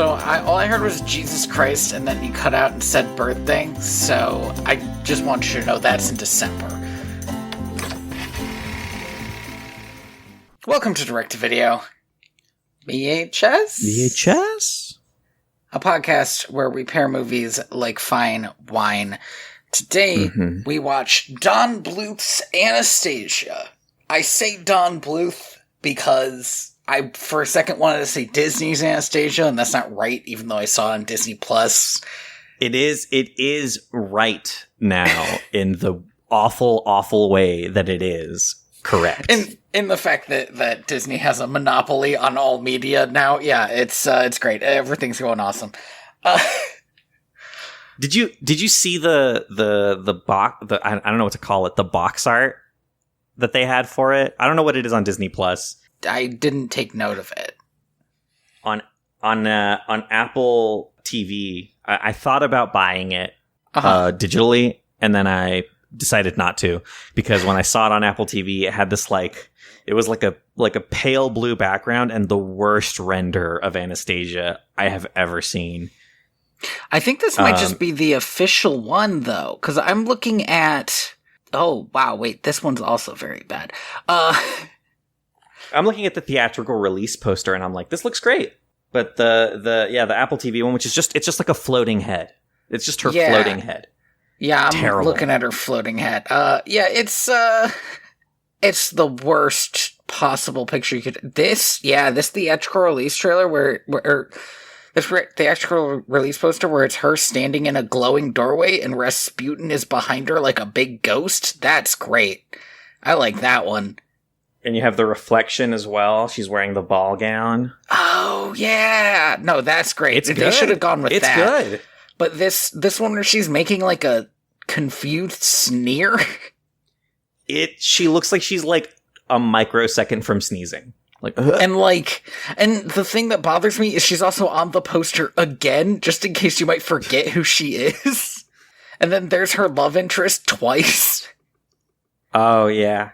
all I heard was Jesus Christ, and then you cut out and said birthday, so I just want you to know that's in December. Welcome to Direct to Video. VHS? A podcast where we pair movies like fine wine. Today, we watch Don Bluth's Anastasia. I say Don Bluth because I, for a second, wanted to say Disney's Anastasia, and that's not right, even though I saw it on Disney+. It is right now in the awful way that it is correct. In the fact that Disney has a monopoly on all media now, yeah, it's great. Everything's going awesome. Did you see the box? I don't know what to call it. The box art that they had for it. I don't know what it is on Disney+. I didn't take note of it. On Apple TV, I thought about buying it digitally, and then I decided not to, because when I saw it on Apple TV, it had this it was like a pale blue background and the worst render of Anastasia I have ever seen. I think this might just be the official one, though, because I'm looking at... Oh, wow, wait, this one's also very bad. I'm looking at the theatrical release poster, and I'm like, this looks great. But the Apple TV one, it's just like a floating head. It's just her floating head. Yeah, I'm terrible. Looking at her floating head. It's the worst possible picture you could... This theatrical release trailer this theatrical release poster where it's her standing in a glowing doorway and Rasputin is behind her like a big ghost. That's great. I like that one. And you have the reflection as well. She's wearing the ball gown. Oh, yeah. No, that's great. It's good. They should have gone with that. It's good. But this one where she's making like a confused sneer. She looks like she's like a microsecond from sneezing. And the thing that bothers me is she's also on the poster again, just in case you might forget who she is. And then there's her love interest twice. Oh, yeah.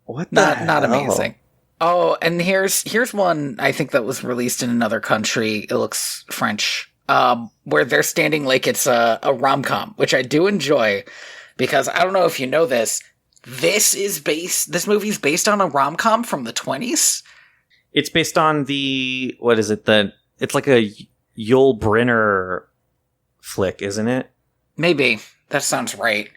What the hell? Not amazing. Oh, and here's one I think that was released in another country. It looks French. Where they're standing like it's a rom-com, which I do enjoy, because I don't know if you know this. This movie's based on a rom-com from the 1920s. It's based on it's like a Yul Brynner flick, isn't it? Maybe. That sounds right.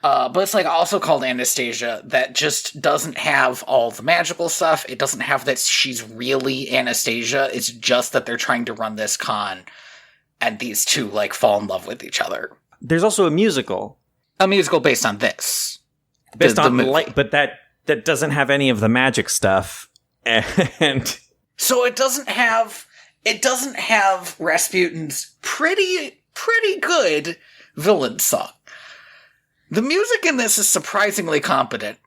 But it's like also called Anastasia, that just doesn't have all the magical stuff. It doesn't have that she's really Anastasia. It's just that they're trying to run this con, and these two fall in love with each other. There's also a musical. A musical based on this. Based on the light, but that doesn't have any of the magic stuff. And so it doesn't have Rasputin's pretty good villain song. The music in this is surprisingly competent.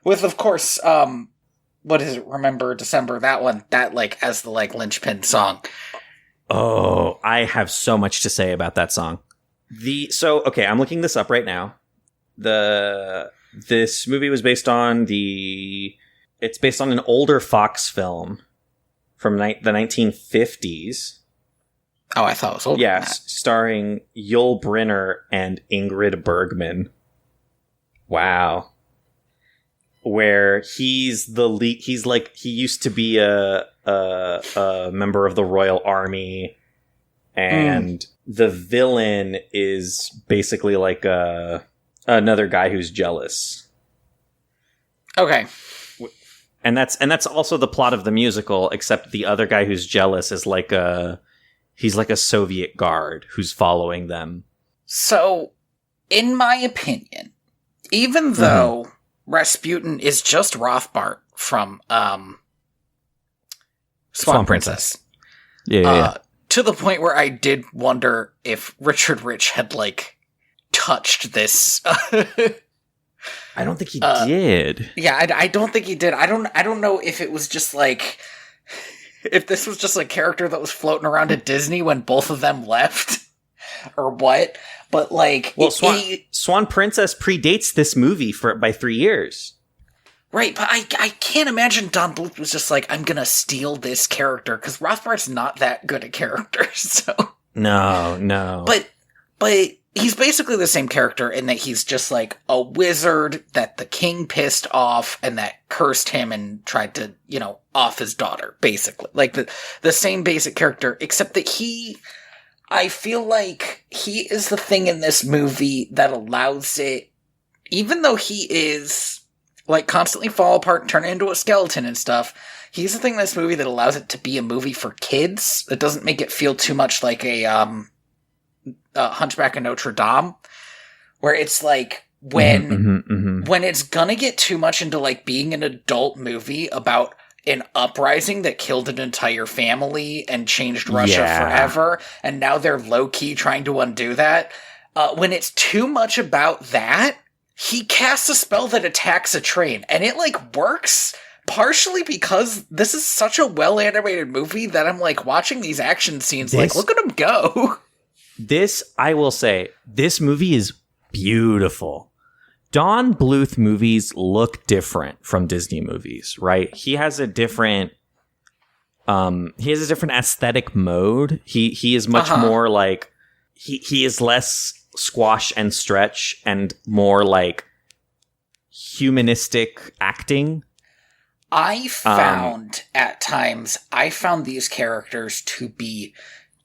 With, of course, what is it? Remember December, that one, that as the linchpin song. Oh, I have so much to say about that song. Okay, I'm looking this up right now. This movie was based on it's based on an older Fox film from the 1950s. Oh, I thought it was older. Yeah, starring Yul Brynner and Ingrid Bergman. Wow. Where he's the lead. He's he used to be a member of the Royal Army, and the villain is basically another guy who's jealous. Okay. And that's also the plot of the musical, except the other guy who's jealous is he's like a Soviet guard who's following them. So, in my opinion, even though Rasputin is just Rothbart from Swan Princess. Yeah. To the point where I did wonder if Richard Rich had touched this. I don't think he did. Yeah, I don't think he did. I don't know if it was just if this was just a character that was floating around at Disney when both of them left, or what. But Swan Princess predates this movie by 3 years. Right, but I can't imagine Don Bluth was just like, I'm gonna steal this character, because Rothbar's not that good at characters, so... No. But he's basically the same character in that he's just like a wizard that the king pissed off and that cursed him and tried to, off his daughter, basically. Like the same basic character, except that I feel like he is the thing in this movie that allows it, even though he is like constantly fall apart and turn into a skeleton and stuff, he's the thing in this movie that allows it to be a movie for kids. That doesn't make it feel too much like a Hunchback of Notre Dame, where it's like when it's gonna get too much into like being an adult movie about an uprising that killed an entire family and changed Russia forever, and now they're low-key trying to undo that. When it's too much about that, he casts a spell that attacks a train, and it like works partially because this is such a well-animated movie that I'm like watching these action scenes like, look at him go. I will say, this movie is beautiful. Don Bluth movies look different from Disney movies, right? He has a different aesthetic mode. He is much more like he is less squash and stretch and more like humanistic acting. I found these characters to be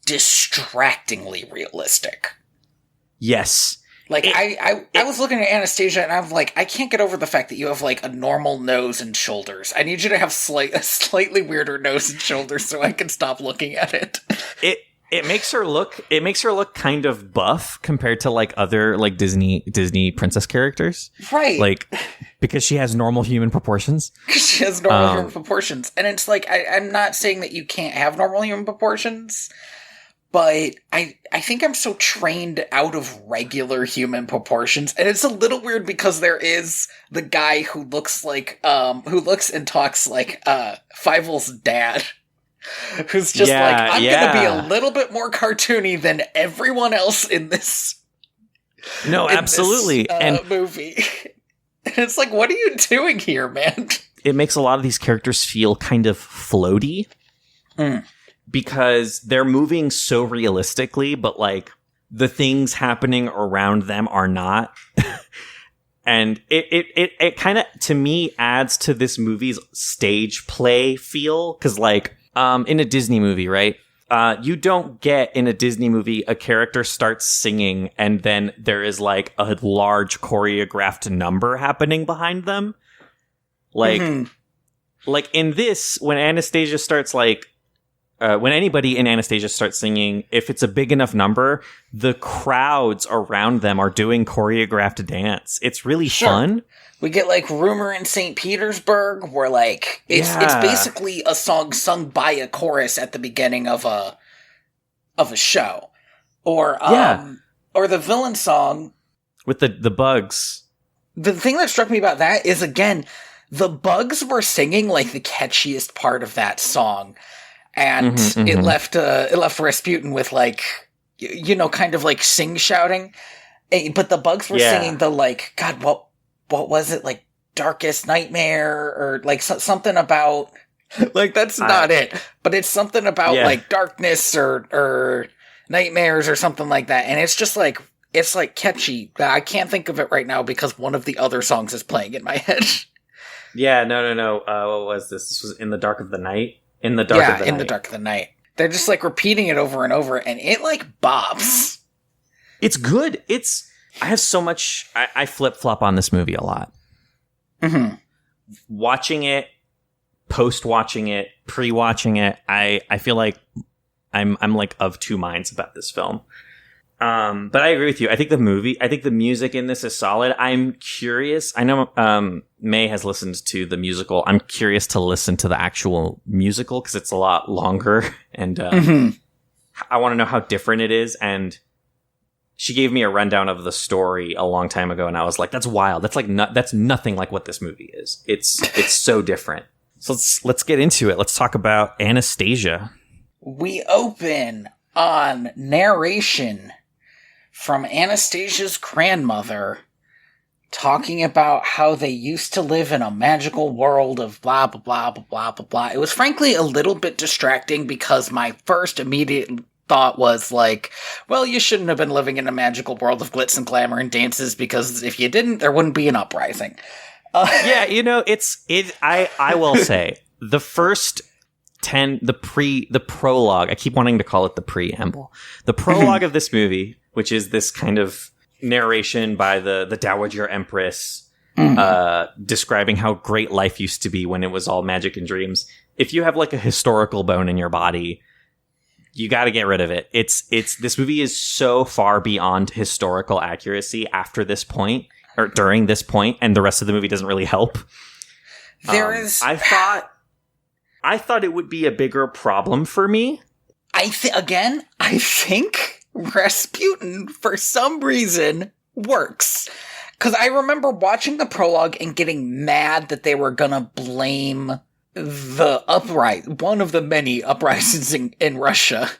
distractingly realistic. Yes. Like, I was looking at Anastasia, and I'm like, I can't get over the fact that you have, like, a normal nose and shoulders. I need you to have a slightly weirder nose and shoulders so I can stop looking at it. It makes her look kind of buff compared to, like, other, like, Disney princess characters. Right. Like, because she has normal human proportions. She has normal human proportions. And it's like, I'm not saying that you can't have normal human proportions, but I think I'm so trained out of regular human proportions, and it's a little weird because there is the guy who looks and talks like Fievel's dad, who's just I'm gonna be a little bit more cartoony than everyone else in this. No, absolutely, and movie. And it's like, what are you doing here, man? It makes a lot of these characters feel kind of floaty. Because they're moving so realistically, but like the things happening around them are not. And it kind of, to me, adds to this movie's stage play feel. Cause like, in a Disney movie, right? You don't get in a Disney movie, a character starts singing and then there is like a large choreographed number happening behind them. Like, like in this, when Anastasia starts like, when anybody in Anastasia starts singing, if it's a big enough number, the crowds around them are doing choreographed dance. It's really fun. We get like Rumor in St. Petersburg, where like it's basically a song sung by a chorus at the beginning of a show, or the villain song with the bugs. The thing that struck me about that is, again, the bugs were singing like the catchiest part of that song. And it left Rasputin with like, kind of like shouting. But the bugs were singing the like, God, what was it? Like Darkest Nightmare, or like something about, like, that's not it, but it's something about like darkness or nightmares or something like that. And it's just like, it's like catchy. I can't think of it right now because one of the other songs is playing in my head. Yeah, no. What was this? This was In the Dark of the Night. In the Dark of the Night. They're just like repeating it over and over, and it like bops. It's good. I have so much. I flip flop on this movie a lot. Watching it, post watching it, pre watching it, I feel like I'm like of two minds about this film. But I agree with you. I think the music in this is solid. I'm curious. I know May has listened to the musical. I'm curious to listen to the actual musical because it's a lot longer, and I want to know how different it is. And she gave me a rundown of the story a long time ago, and I was like, "That's wild. That's like that's nothing like what this movie is. It's so different." So let's get into it. Let's talk about Anastasia. We open on narration from Anastasia's grandmother, talking about how they used to live in a magical world of blah, blah, blah, blah, blah, blah, blah. It was frankly a little bit distracting because my first immediate thought was like, well, you shouldn't have been living in a magical world of glitz and glamour and dances, because if you didn't, there wouldn't be an uprising. Yeah, you know, I will say the first 10, the prologue, I keep wanting to call it the preamble. The prologue of this movie, which is this kind of narration by the Dowager Empress, describing how great life used to be when it was all magic and dreams. If you have like a historical bone in your body, you got to get rid of it. This movie is so far beyond historical accuracy after this point, or during this point, and the rest of the movie doesn't really help. I thought it would be a bigger problem for me. I think Rasputin, for some reason, works. Because I remember watching the prologue and getting mad that they were gonna blame one of the many uprisings in Russia,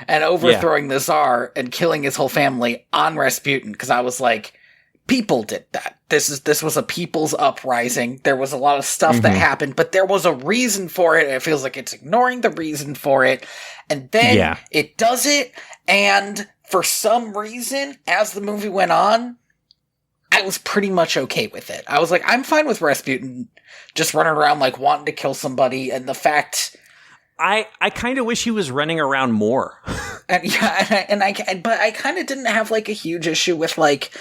and overthrowing the Tsar and killing his whole family on Rasputin, because I was like, people did that. This was a people's uprising. There was a lot of stuff that happened, but there was a reason for it. It feels like it's ignoring the reason for it. And then it does it, and for some reason, as the movie went on, I was pretty much okay with it. I was like, I'm fine with Rasputin just running around like wanting to kill somebody, and the fact... I kind of wish he was running around more. But I kind of didn't have like a huge issue with like...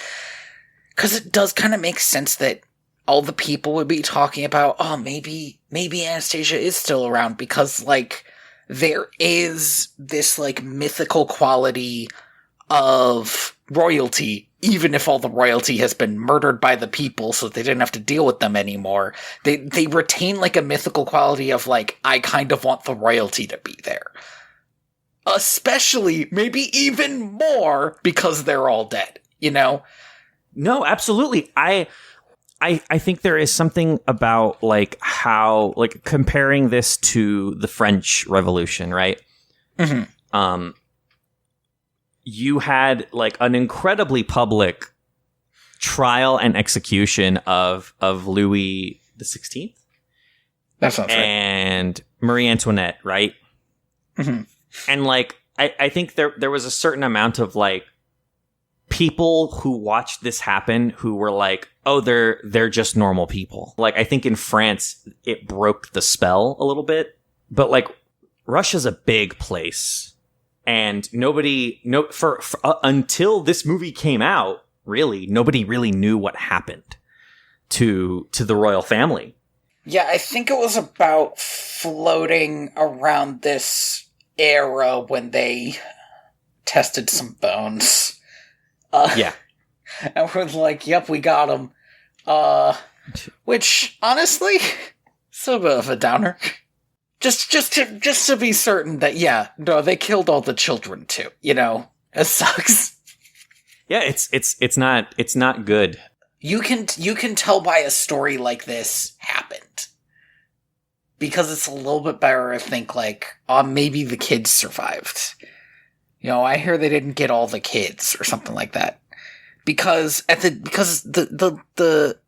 Because it does kind of make sense that all the people would be talking about, oh, maybe Anastasia is still around, because, like, there is this, like, mythical quality of royalty, even if all the royalty has been murdered by the people so they didn't have to deal with them anymore. They retain, like, a mythical quality of, like, I kind of want the royalty to be there. Especially, maybe even more, because they're all dead, you know? No, absolutely. I think there is something about like how, like, comparing this to the French Revolution, right? Mm-hmm. You had like an incredibly public trial and execution of Louis the 16th. That sounds right. And Marie Antoinette, right? Mm-hmm. And like I think there was a certain amount of like people who watched this happen who were like, oh, they're just normal people. Like, I think in France, it broke the spell a little bit. But, like, Russia's a big place. And until this movie came out, really, nobody really knew what happened to the royal family. Yeah, I think it was about floating around this era when they tested some bones. And we're like, yep, we got him. Which, honestly, it's a bit of a downer. Just to be certain that, they killed all the children too, you know? It sucks. Yeah, it's not good. You can tell why a story like this happened. Because it's a little bit better to think like, maybe the kids survived. You know, I hear they didn't get all the kids or something like that. Because the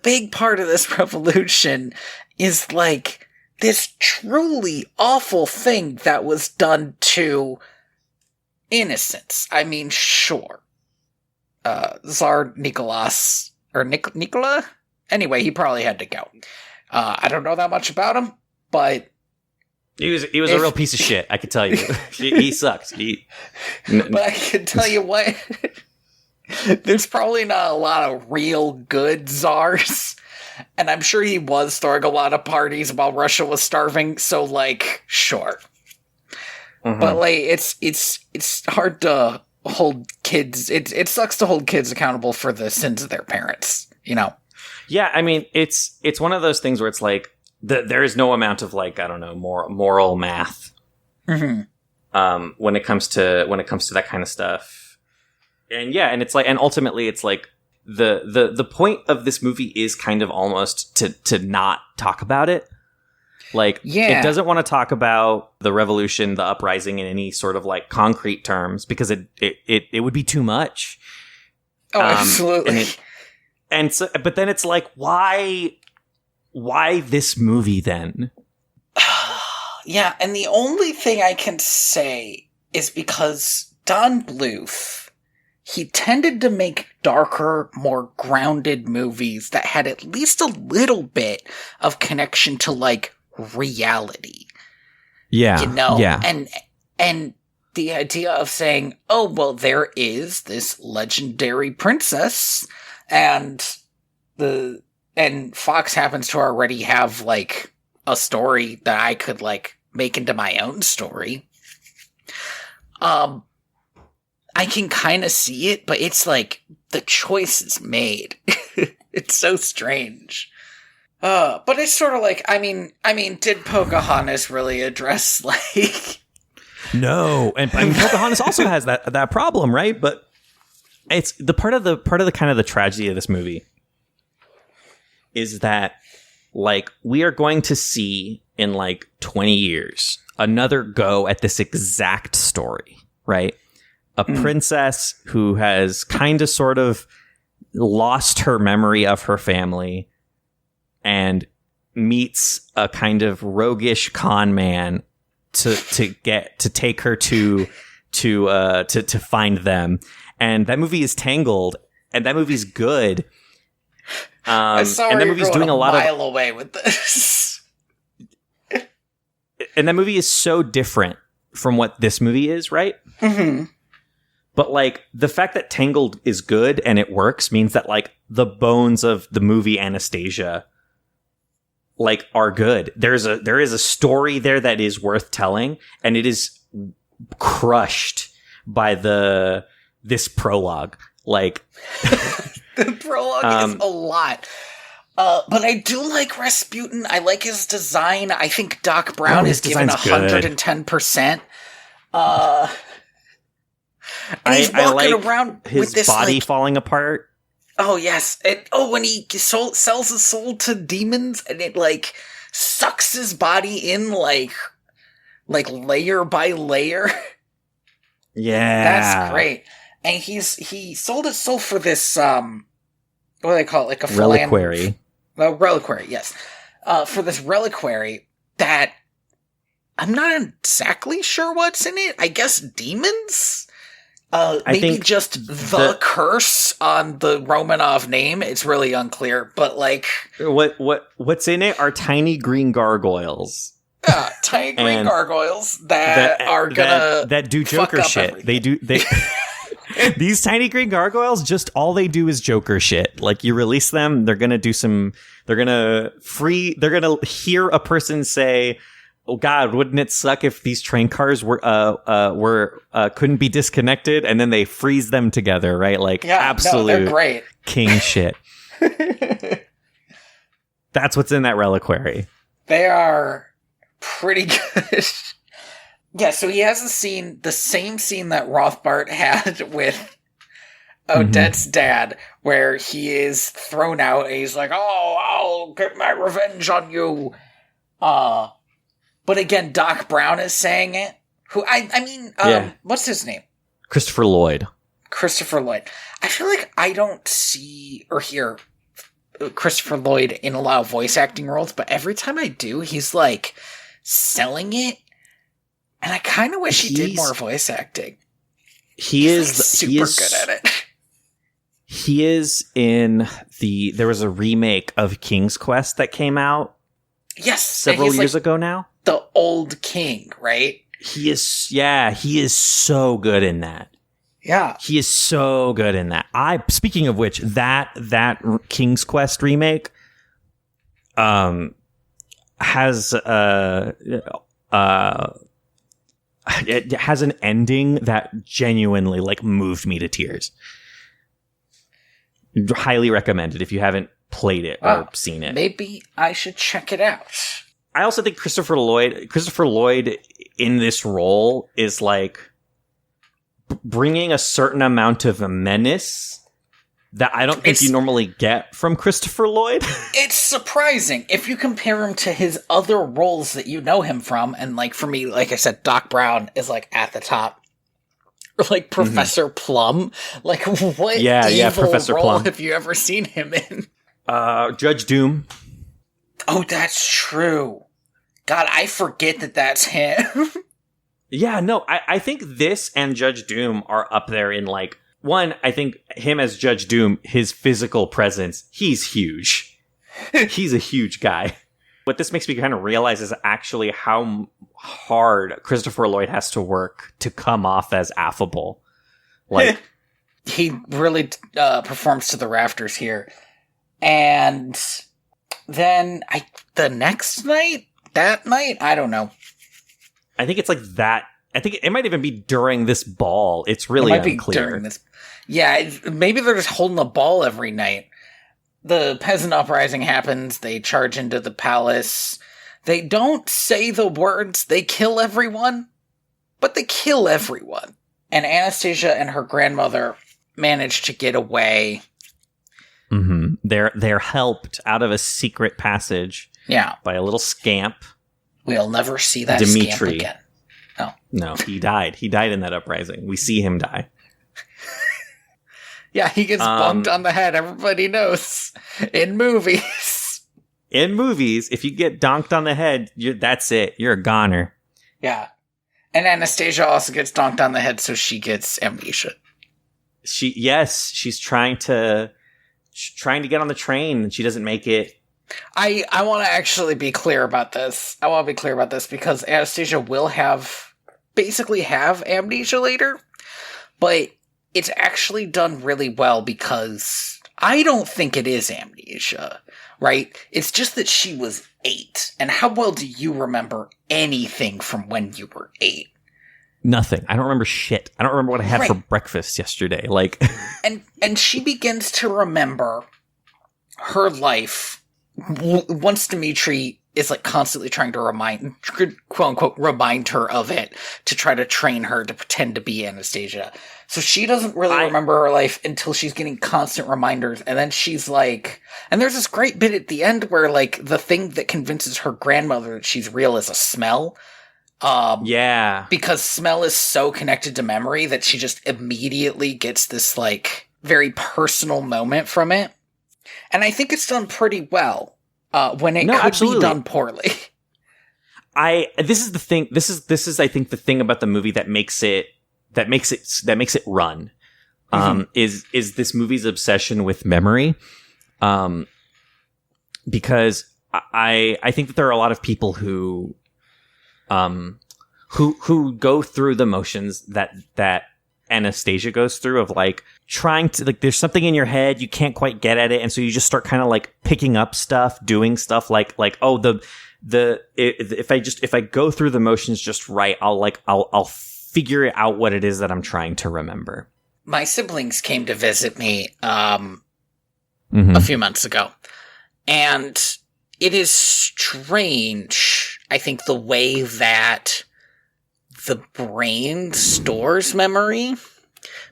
big part of this revolution is like this truly awful thing that was done to innocents. I mean, sure. Tsar Nicholas or Nikola? Anyway, he probably had to go. I don't know that much about him, but he was a real piece of shit. I could tell you, he sucks. But I can tell you what, there's probably not a lot of real good czars, and I'm sure he was throwing a lot of parties while Russia was starving. So, like, sure, but like, it's hard to hold kids. It sucks to hold kids accountable for the sins of their parents. You know? Yeah, I mean, it's one of those things where it's like, there is no amount of like, I don't know, moral math when it comes to that kind of stuff. And yeah, and it's like, and ultimately it's like the point of this movie is kind of almost to not talk about it. Like, it doesn't want to talk about the revolution, the uprising in any sort of like concrete terms, because it would be too much. Oh, absolutely. And so, but then it's like, why this movie then? Yeah, and the only thing I can say is because Don Bluth, he tended to make darker, more grounded movies that had at least a little bit of connection to, like, reality. Yeah. You know? Yeah. And the idea of saying, oh, well, there is this legendary princess, and Fox happens to already have, like, a story that I could, like, make into my own story. I can kind of see it, but it's like the choice is made. It's so strange. But it's sort of like, I mean, did Pocahontas really address, like... No, and I mean, Pocahontas also has that problem, right? But it's the part of the kind of the tragedy of this movie is that, like, we are going to see in like 20 years another go at this exact story, right? A princess who has kind of sort of lost her memory of her family and meets a kind of roguish con man to take her to find them. And that movie is Tangled, and that movie's good. I'm sorry, and that movie's doing a mile away with this. And that movie is so different from what this movie is, right? Mm-hmm. But, like, the fact that Tangled is good and it works means that, like, the bones of the movie Anastasia, like, are good. There is a story there that is worth telling, and it is crushed by this prologue. Like, the prologue is a lot. But I do like Rasputin. I like his design. I think Doc Brown is given 110%. And he's walking like around his with this body like, falling apart. Oh yes, when he sells his soul to demons, and it like sucks his body in like layer by layer. Yeah, that's great. And he sold his soul for this what do they call it? Like a reliquary. Reliquary, yes. For this reliquary that I'm not exactly sure what's in it. I guess demons. Maybe just the curse on the Romanov name. It's really unclear, but like what's in it are tiny green gargoyles. Yeah, tiny green gargoyles that are gonna that do Joker shit. Everything. They these tiny green gargoyles, just all they do is Joker shit. Like, you release them, they're gonna hear a person say, oh God, wouldn't it suck if these train cars were couldn't be disconnected, and then they freeze them together, right? Like, absolute they're great. King shit. That's what's in that reliquary. They are pretty good. Yeah, so he has the same scene that Rothbart had with Odette's dad, where he is thrown out and he's like, oh, I'll get my revenge on you. But again, Doc Brown is saying it. Who what's his name? Christopher Lloyd. I feel like I don't see or hear Christopher Lloyd in a lot of voice acting roles, but every time I do, he's like selling it. And I kind of wish he did more voice acting. He's super good at it. He is in there was a remake of King's Quest that came out. Yes. Several years ago now. The old king, right? He is so good in that. Yeah. He is so good in that. Speaking of which, that King's Quest remake has it has an ending that genuinely like moved me to tears. Highly recommended if you haven't played it or seen it. Maybe I should check it out. I also think Christopher Lloyd in this role is like bringing a certain amount of a menace that I don't think you normally get from Christopher Lloyd. It's surprising if you compare him to his other roles that you know him from. And like for me, like I said, Doc Brown is like at the top. like Professor Plum. Like, what evil Professor role Plum. have you ever seen him in? Judge Doom. Oh, that's true. God, I forget that that's him. Yeah, no, I think this and Judge Doom are up there in, like, one, I think him as Judge Doom, his physical presence, he's huge. He's a huge guy. What this makes me kind of realize is actually how hard Christopher Lloyd has to work to come off as affable. Like, he really performs to the rafters here. And then the next night, that night, I don't know. I think it's like that. I think it might even be during this ball. It's really unclear. During this. Yeah, maybe they're just holding a ball every night. The peasant uprising happens. They charge into the palace. They don't say the words, they kill everyone, but they kill everyone. And Anastasia and her grandmother manage to get away. Mm-hmm. They're helped out of a secret passage. Yeah. By a little scamp. We'll never see that Dimitri. scamp again. No, he died. He died in that uprising. We see him die. Yeah, he gets bumped on the head. Everybody knows. In movies. In movies, if you get donked on the head, that's it. You're a goner. Yeah. And Anastasia also gets donked on the head, so she gets amnesia. She's trying to get on the train, and she doesn't make it. I want to actually be clear about this. I want to be clear about this because Anastasia will basically have amnesia later, but it's actually done really well because I don't think it is amnesia, right? It's just that she was 8. And how well do you remember anything from when you were 8? Nothing. I don't remember shit. I don't remember what I had for breakfast yesterday. Like, and she begins to remember her life once Dimitri is like constantly trying to quote unquote remind her of it to try to train her to pretend to be Anastasia. So she doesn't really remember her life until she's getting constant reminders. And then she's like, and there's this great bit at the end where like the thing that convinces her grandmother that she's real is a smell. Yeah. Because smell is so connected to memory that she just immediately gets this like very personal moment from it. And I think it's done pretty well. When it could be done poorly. This is the thing. This is I think the thing about the movie that makes it run. Is this movie's obsession with memory. Because I think that there are a lot of people who go through the motions that Anastasia goes through of like trying to like there's something in your head, you can't quite get at it, and so you just start kind of like picking up stuff, doing stuff like if I go through the motions just right, I'll figure out what it is that I'm trying to remember. My siblings came to visit me a few months ago, and it is strange, I think, the way that the brain stores memory.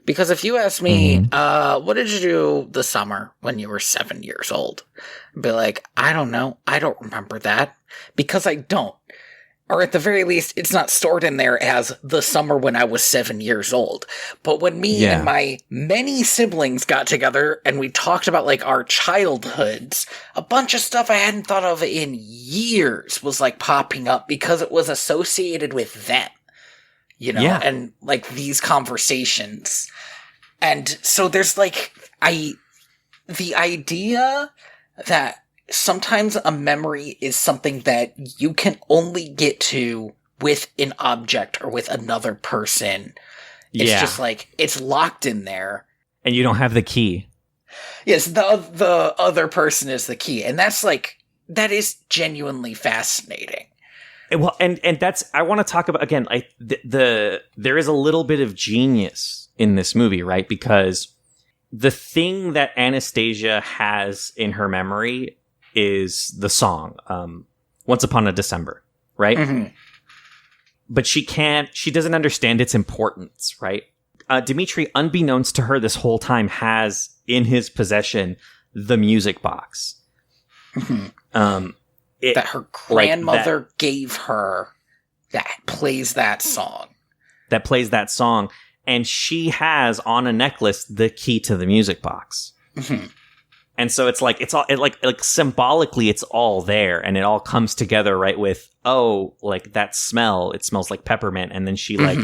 Because if you ask me, what did you do this summer when you were 7 years old? I'd be like, I don't know. I don't remember that. Because I don't. Or at the very least, it's not stored in there as the summer when I was 7 years old. But when me and my many siblings got together and we talked about like our childhoods, a bunch of stuff I hadn't thought of in years was like popping up because it was associated with them. You know, and like these conversations. And so there's like, the idea that sometimes a memory is something that you can only get to with an object or with another person. It's just like, it's locked in there. And you don't have the key. Yes, the other person is the key. And that's like, that is genuinely fascinating. Well, and that's, I want to talk about, again, like there is a little bit of genius in this movie, right? Because the thing that Anastasia has in her memory is the song, Once Upon a December, right? Mm-hmm. But she doesn't understand its importance, right? Dimitri, unbeknownst to her this whole time, has in his possession the music box. Mm-hmm. That her grandmother gave her that plays that song. and she has on a necklace the key to the music box. Mm-hmm. And so it's like, like symbolically, it's all there, and it all comes together, right? With, oh, like that smell, it smells like peppermint. And then she like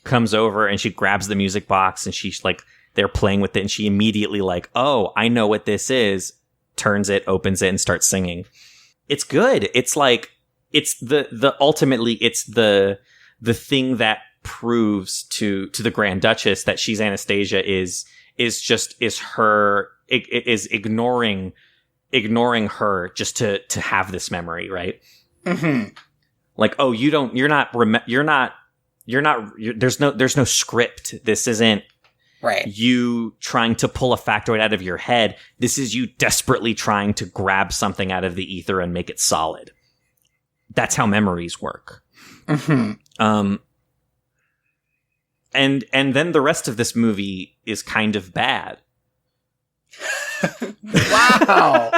comes over and she grabs the music box, and she's like, they're playing with it, and she immediately like, oh, I know what this is, turns it, opens it, and starts singing. It's good. It's like, it's the ultimately, it's the thing that proves to the Grand Duchess that she's Anastasia is her, is ignoring her just to have this memory, right? Mm-hmm. Like, oh, there's no script. This isn't right. You trying to pull a factoid out of your head. This is you desperately trying to grab something out of the ether and make it solid. That's how memories work. Mm-hmm. And then the rest of this movie is kind of bad. Wow.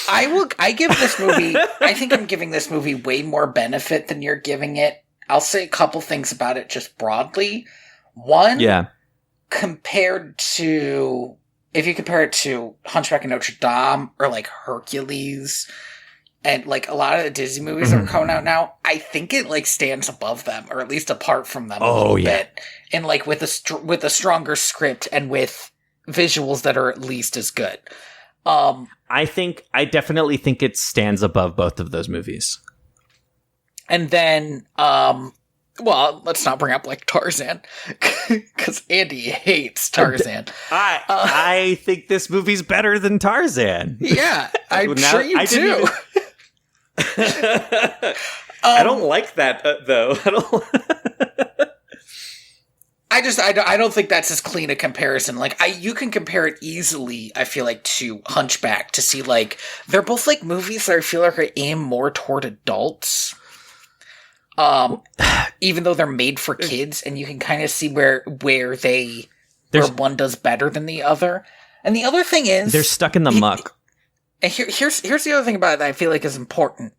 I give this movie, I think I'm giving this movie way more benefit than you're giving it. I'll say a couple things about it just broadly. One, compared to, if you compare it to Hunchback of Notre Dame or like Hercules and like a lot of the Disney movies that are coming out now, I think it like stands above them, or at least apart from them a little bit. And like with a stronger script and with visuals that are at least as good. I definitely think it stands above both of those movies. And then, well, let's not bring up like Tarzan, because Andy hates Tarzan. I think this movie's better than Tarzan. Yeah, I'm sure you do. I don't like that though. I don't think that's as clean a comparison. Like, you can compare it easily, I feel like, to Hunchback, to see, like, they're both, like, movies that I feel like are aimed more toward adults. Even though they're made for kids, and you can kind of see where one does better than the other. And the other thing is, they're stuck in the muck. And here's the other thing about it that I feel like is important.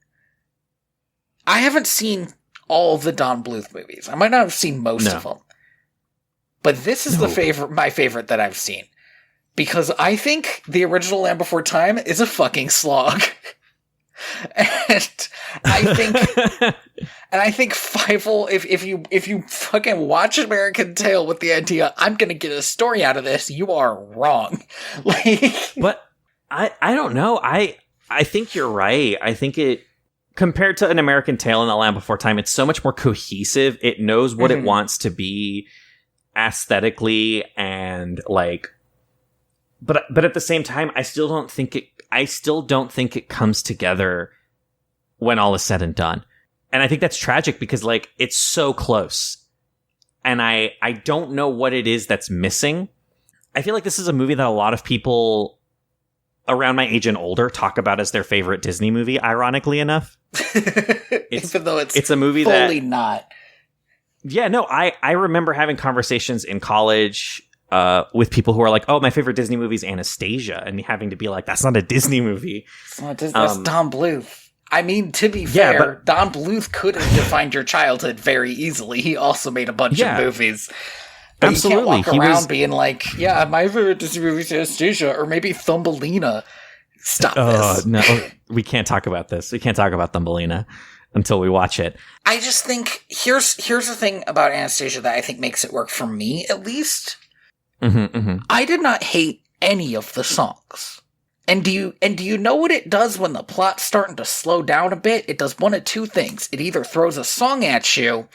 I haven't seen all of the Don Bluth movies. I might not have seen most of them. But this is my favorite that I've seen. Because I think the original Land Before Time is a fucking slog. And I think Fievel, if you fucking watch American Tail with the idea, I'm gonna get a story out of this, you are wrong. Like, but I don't know. I think you're right. I think it, compared to An American Tail and The Land Before Time, it's so much more cohesive. It knows what it wants to be aesthetically, and like, but at the same time, I still don't think it comes together when all is said and done. And I think that's tragic, because like, it's so close, and I don't know what it is that's missing. I feel like this is a movie that a lot of people around my age and older talk about as their favorite Disney movie, ironically enough. Even though it's a movie fully not. Yeah, no, I remember having conversations in college with people who are like, oh, my favorite Disney movie is Anastasia, and having to be like, that's not a Disney movie. It's not Disney, that's Don Bluth. I mean, to be fair, Don Bluth could have defined your childhood very easily. He also made a bunch of movies. But absolutely. You can't walk around being like, yeah, my favorite Disney movie is Anastasia, or maybe Thumbelina. Stop this. No, we can't talk about this. We can't talk about Thumbelina until we watch it. I just think, here's the thing about Anastasia that I think makes it work for me, at least. I did not hate any of the songs. And do you know what it does when the plot's starting to slow down a bit? It does one of two things. It either throws a song at you,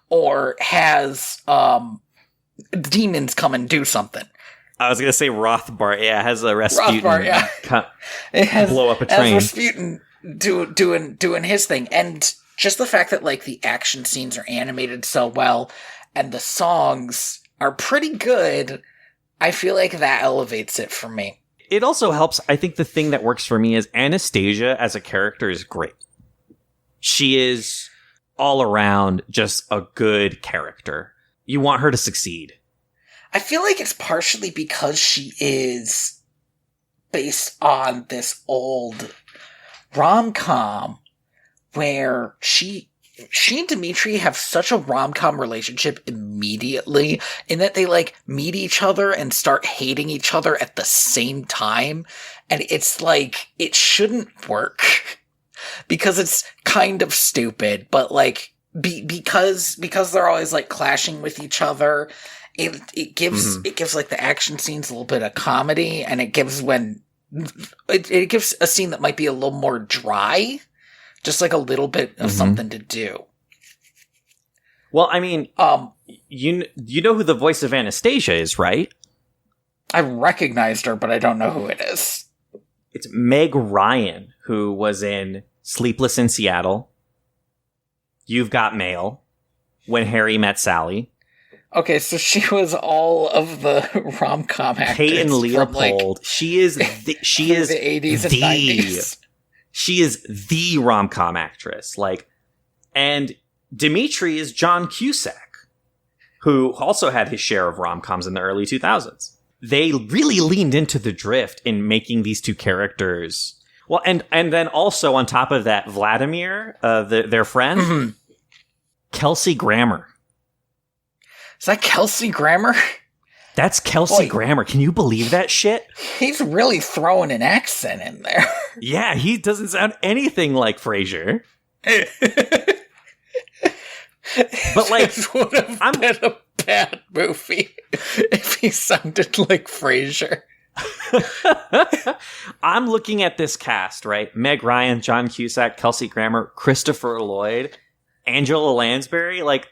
or has demons come and do something. I was gonna say Rothbard. Yeah, it has a Rasputin. Rothbard, yeah. It has blow up a train. Rasputin doing his thing, and just the fact that like the action scenes are animated so well, and the songs are pretty good. I feel like that elevates it for me. It also helps. I think the thing that works for me is Anastasia as a character is great. She is all around just a good character. You want her to succeed. I feel like it's partially because she is based on this old rom-com where she she and Dimitri have such a rom-com relationship immediately in that they like meet each other and start hating each other at the same time. And it's like, it shouldn't work because it's kind of stupid, but like, because they're always like clashing with each other, it gives like the action scenes a little bit of comedy, and it gives it gives a scene that might be a little more dry, just like a little bit of something to do. Well, I mean, you know who the voice of Anastasia is, right? I recognized her, but I don't know who it is. It's Meg Ryan, who was in Sleepless in Seattle, You've Got Mail, When Harry Met Sally. Okay, so she was all of the rom-com actors. Kate and Leopold. Like, she is the 80s and 90s. She is the rom-com actress. Like, and Dimitri is John Cusack, who also had his share of rom-coms in the early 2000s. They really leaned into the drift in making these two characters. Well, and then also on top of that, Vladimir, their friend, Kelsey Grammer. Is that Kelsey Grammer? That's Kelsey Grammer. Can you believe that shit? He's really throwing an accent in there. Yeah, he doesn't sound anything like Frasier. But like, this would have been a bad movie if he sounded like Frasier. I'm looking at this cast, right? Meg Ryan, John Cusack, Kelsey Grammer, Christopher Lloyd, Angela Lansbury, like,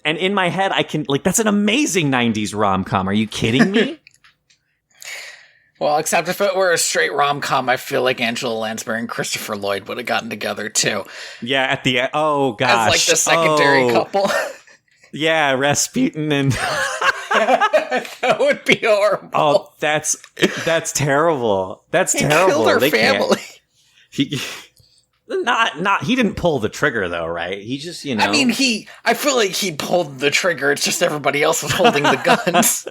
and in my head, I can, like, that's an amazing 90s rom-com. Are you kidding me? Well, except if it were a straight rom-com, I feel like Angela Lansbury and Christopher Lloyd would have gotten together, too. Yeah, at the end. Oh, gosh. As, like, the secondary couple. Yeah, Rasputin and... That would be horrible. Oh, that's terrible. That's terrible. Killed her family. He didn't pull the trigger though, right? He just, you know. I mean, I feel like he pulled the trigger. It's just everybody else was holding the guns.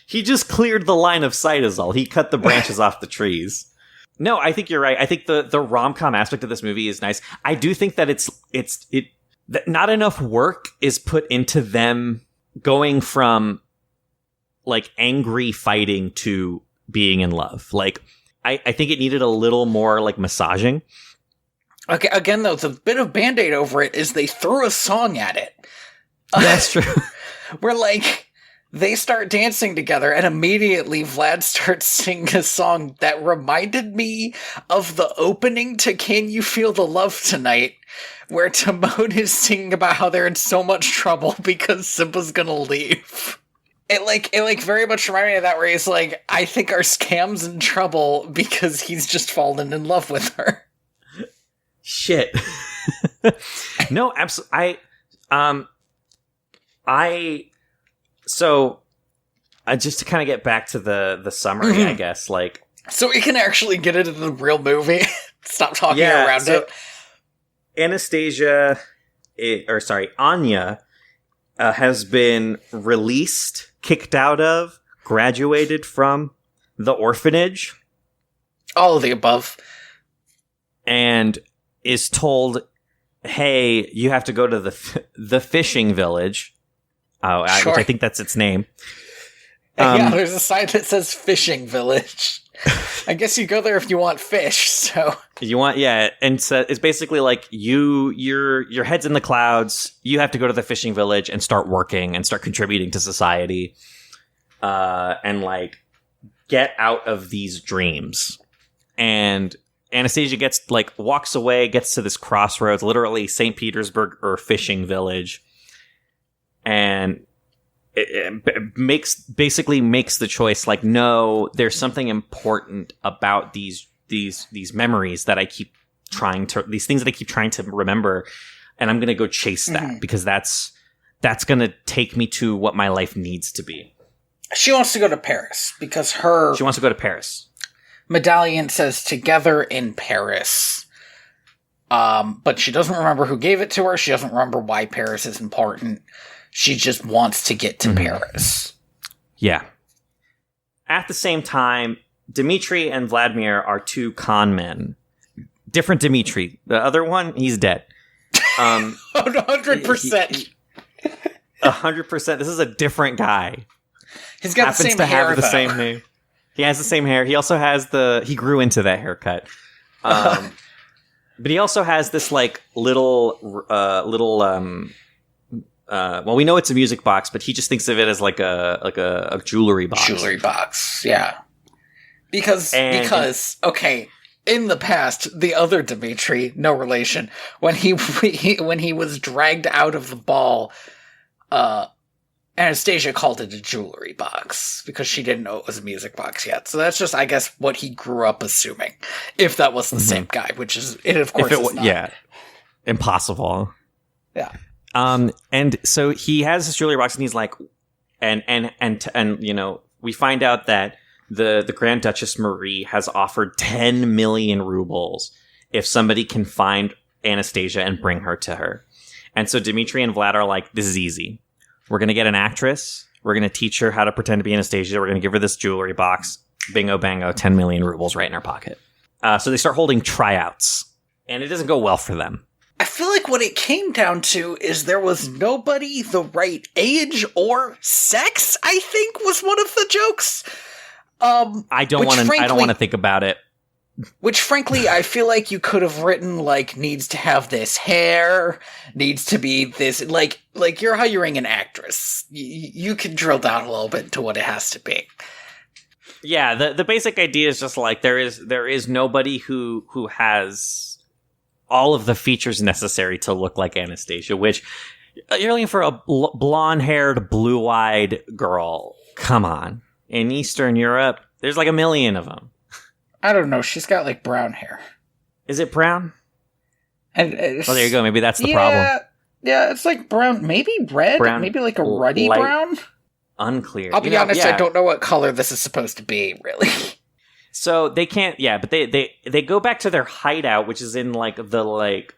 He just cleared the line of sight is all. He cut the branches off the trees. No, I think you're right. I think the rom-com aspect of this movie is nice. I do think that that not enough work is put into them going from like angry fighting to being in love. Like, I think it needed a little more like massaging. Okay, again though, the bit of Band-Aid over it is they threw a song at it. That's true. Where like they start dancing together and immediately Vlad starts singing a song that reminded me of the opening to Can You Feel the Love Tonight, where Timon is singing about how they're in so much trouble because Simba's gonna leave. It very much reminded me of that, where he's like, I think our scam's in trouble because he's just fallen in love with her. Shit. No, absolutely. So just to kind of get back to the summary, I guess, like. So we can actually get into the real movie. Stop talking around it. Anastasia, Anya, has been released, kicked out of, graduated from the orphanage. All of the above. And is told, hey, you have to go to the fishing village. Sure. Which I think that's its name. Yeah, there's a sign that says fishing village. I guess you go there if you want fish, so. You want, yeah, and so it's basically like your head's in the clouds, you have to go to the fishing village and start working and start contributing to society, and like get out of these dreams. And Anastasia walks away, gets to this crossroads, literally St. Petersburg or fishing village, and it basically makes the choice like, no, there's something important about these memories that I keep these things that I keep trying to remember, and I'm going to go chase that because that's going to take me to what my life needs to be. She wants to go to Paris because she wants to go to Paris. Medallion says together in Paris. But she doesn't remember who gave it to her. She doesn't remember why Paris is important. She just wants to get to Paris. Yeah. At the same time, Dmitri and Vladimir are two con men different Dimitri. The other one, he's dead. 100%. 100%. This is a different guy. He's got the same hair, have the same name. He has the same hair. He also has he grew into that haircut. But he also has this like little well, we know it's a music box, but he just thinks of it as like a jewelry box. Jewelry box, yeah. Because okay, in the past, the other Dimitri, no relation, when he was dragged out of the ball, Anastasia called it a jewelry box because she didn't know it was a music box yet. So that's just, I guess, what he grew up assuming. If that was the same guy, which is, it of course is not. Yeah, impossible. Yeah. And so he has this jewelry box, and he's like, and you know, we find out that the Grand Duchess Marie has offered 10 million rubles if somebody can find Anastasia and bring her to her. And so Dimitri and Vlad are like, this is easy. We're going to get an actress. We're going to teach her how to pretend to be Anastasia. We're going to give her this jewelry box. Bingo, bango, 10 million rubles right in her pocket. So they start holding tryouts, and it doesn't go well for them. I feel like what it came down to is there was nobody the right age or sex, I think, was one of the jokes. I don't want to think about it. Which, frankly, I feel like you could have written, like, needs to have this hair, needs to be this, like you're hiring an actress. You can drill down a little bit into what it has to be. Yeah, the basic idea is just, like, there is nobody who has all of the features necessary to look like Anastasia, which, you're looking for a blonde-haired, blue-eyed girl. Come on. In Eastern Europe, there's like a million of them. I don't know. She's got, like, brown hair. Is it brown? Well, there you go. Maybe that's the problem. Yeah, it's like brown. Maybe red? Brown, maybe like a ruddy brown? Unclear. I'll be honest, I don't know what color this is supposed to be, really. So they can't, but they go back to their hideout, which is in, like, the, like,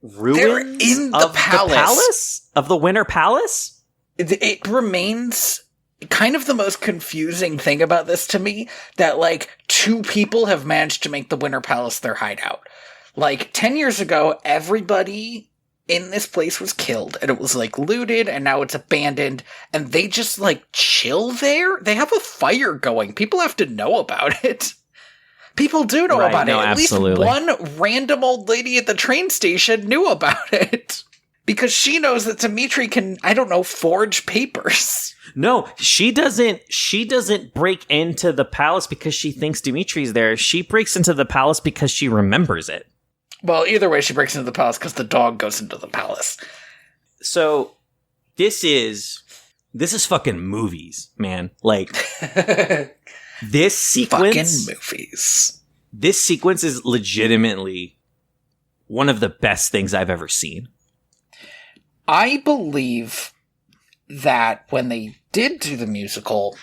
ruins They're in the palace. Of the Winter Palace? It remains kind of the most confusing thing about this to me, that, like, 2 people have managed to make the Winter Palace their hideout. Like, 10 years ago, everybody in this place was killed, and it was, like, looted, and now it's abandoned, and they just, like, chill there? They have a fire going. People have to know about it. People do know about it. At absolutely. Least one random old lady at the train station knew about it. Because she knows that Dimitri can, I don't know, forge papers. No, she doesn't break into the palace because she thinks Dimitri's there. She breaks into the palace because she remembers it. Well, either way, she breaks into the palace because the dog goes into the palace. So, this is fucking movies, man. Like, this sequence... Fucking movies. This sequence is legitimately one of the best things I've ever seen. I believe that when they did do the musical,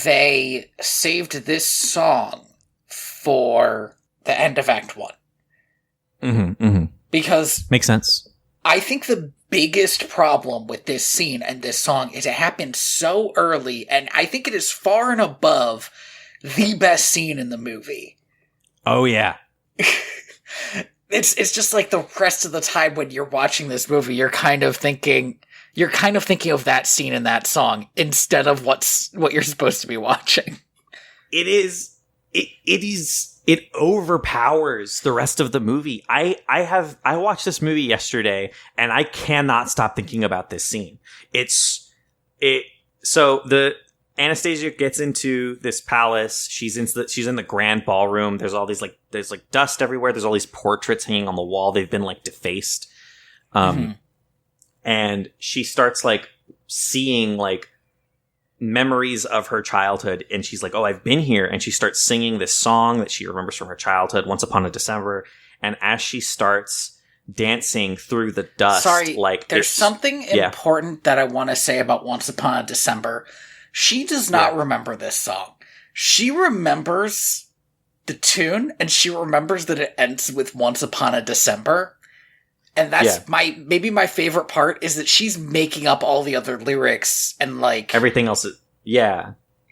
they saved this song for the end of Act 1. Because... Makes sense. I think the biggest problem with this scene and this song is it happened so early, and I think it is far and above the best scene in the movie. Oh, yeah. It's just like the rest of the time when you're watching this movie, you're kind of thinking of that scene in that song instead of what you're supposed to be watching. It overpowers the rest of the movie. I watched this movie yesterday, and I cannot stop thinking about this scene. So the Anastasia gets into this palace. She's in the grand ballroom. There's all these there's dust everywhere. There's all these portraits hanging on the wall. They've been defaced. And she starts seeing memories of her childhood, and she's like, oh, I've been here. And she starts singing this song that she remembers from her childhood, Once Upon a December. And as she starts dancing through the dust, there's something important that I want to say about Once Upon a December. She does not remember this song. She remembers the tune, and she remembers that it ends with Once Upon a December. And that's maybe my favorite part, is that she's making up all the other lyrics and everything else is,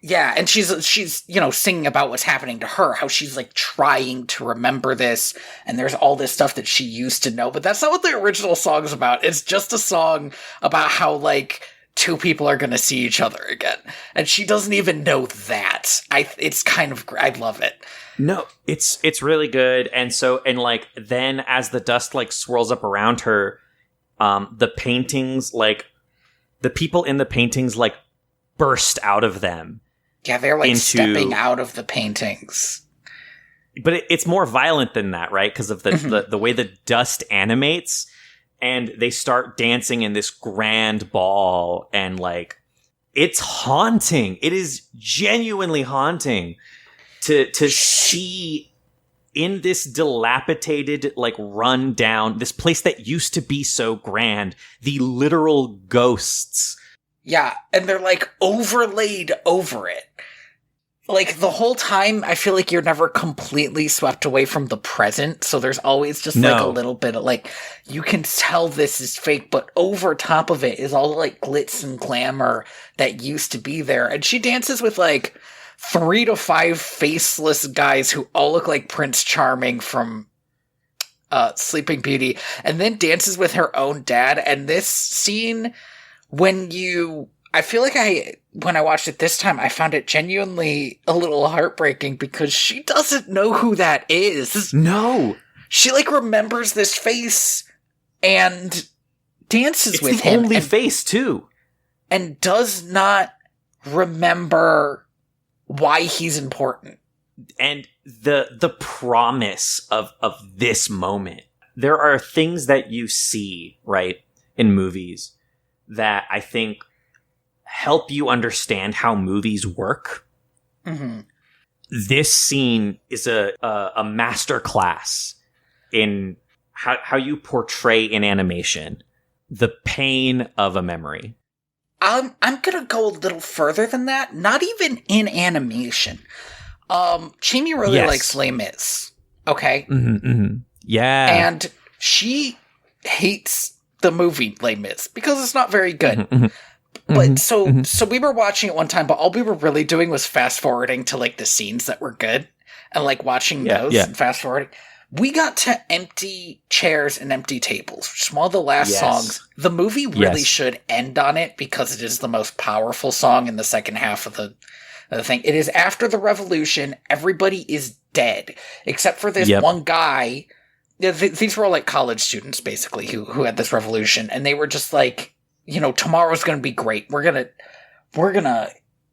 Yeah, and she's singing about what's happening to her, how she's like trying to remember this, and there's all this stuff that she used to know, but that's not what the original song is about. It's just a song about how like two people are going to see each other again, and she doesn't even know that. It's kind of I love it. No, it's really good, and like then as the dust like swirls up around her, the paintings, like the people in the paintings like burst out of them. Yeah, they're like stepping out of the paintings. But it's more violent than that, right? Because of the way the dust animates, and they start dancing in this grand ball, and like it's haunting. It is genuinely haunting to see in this dilapidated, like run down, this place that used to be so grand, the literal ghosts. Yeah, and they're like overlaid over it. Like the whole time, I feel like you're never completely swept away from the present. So there's always just like a little bit of like, you can tell this is fake, but over top of it is all the like glitz and glamour that used to be there. And she dances with like 3 to 5 faceless guys who all look like Prince Charming from Sleeping Beauty, and then dances with her own dad. And this scene, I feel like when I watched it this time, I found it genuinely a little heartbreaking because she doesn't know who that is. No. She like remembers this face and dances with him. It's the only face too. And does not remember why he's important. And the promise of this moment. There are things that you see, right, in movies that I think help you understand how movies work. Mm-hmm. This scene is a master class in how you portray in animation the pain of a memory. I'm gonna go a little further than that. Not even in animation. Chimmy really likes Les Mis. Okay? Mm-hmm, mm-hmm. Yeah. And she hates the movie Les Mis because it's not very good. Mm-hmm, but so we were watching it one time, but all we were really doing was fast forwarding to like the scenes that were good and like watching those and fast forwarding. We got to empty chairs and empty tables, which is one of the last songs. The movie really should end on it because it is the most powerful song in the second half of the thing. It is after the revolution. Everybody is dead except for this one guy. These were all like college students basically who had this revolution, and they were just like, tomorrow's going to be great. We're going to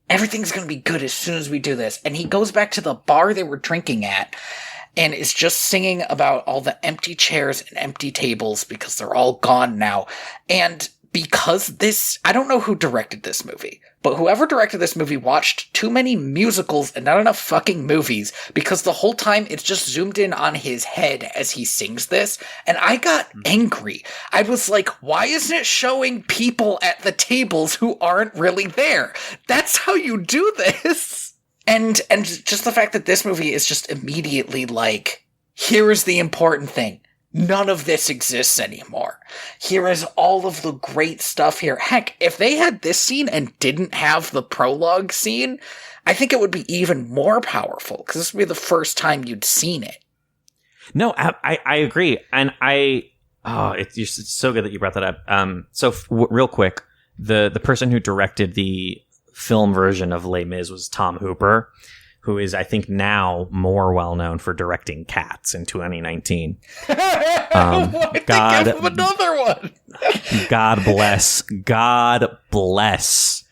everything's going to be good as soon as we do this. And he goes back to the bar they were drinking at and is just singing about all the empty chairs and empty tables because they're all gone now. And because I don't know who directed this movie, but whoever directed this movie watched too many musicals and not enough fucking movies, because the whole time it's just zoomed in on his head as he sings this. And I got angry. I was like, why isn't it showing people at the tables who aren't really there? That's how you do this. And just the fact that this movie is just immediately like, here is the important thing. None of this exists anymore. Here is all of the great stuff here. Heck, if they had this scene and didn't have the prologue scene, I think it would be even more powerful, because this would be the first time you'd seen it. No, I agree. And it's so good that you brought that up. So real quick, the person who directed the film version of Les Mis was Tom Hooper, who is, I think, now more well-known for directing Cats in 2019. God, of another one. God bless. God bless.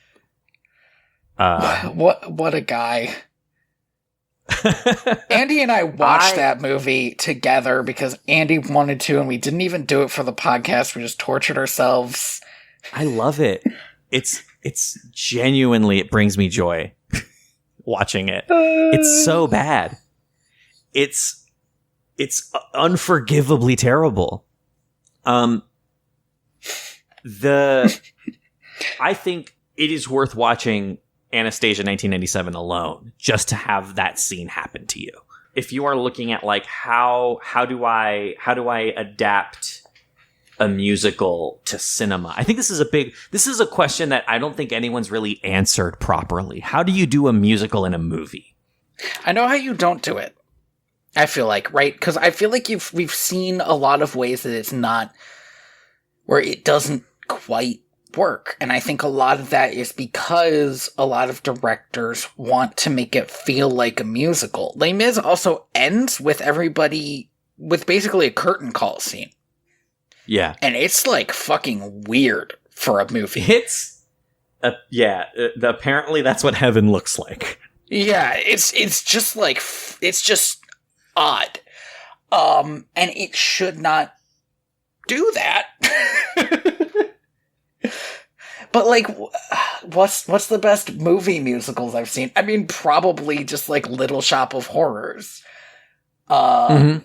What a guy. Andy and I watched that movie together because Andy wanted to, and we didn't even do it for the podcast. We just tortured ourselves. I love it. It's genuinely, it brings me joy. Watching it, it's so bad. It's unforgivably terrible. I think it is worth watching Anastasia 1997 alone just to have that scene happen to you. If you are looking at like how do I adapt a musical to cinema? I think this is a question that I don't think anyone's really answered properly. How do you do a musical in a movie? I know how you don't do it. I feel like, right? Because I feel like we've seen a lot of ways that it's not, where it doesn't quite work. And I think a lot of that is because a lot of directors want to make it feel like a musical. Les Mis also ends with everybody, with basically a curtain call scene. Yeah. And it's like fucking weird for a movie. Apparently that's what heaven looks like. Yeah, it's just like, it's just odd. And it should not do that. But like, what's the best movie musicals I've seen? I mean, probably just like Little Shop of Horrors. And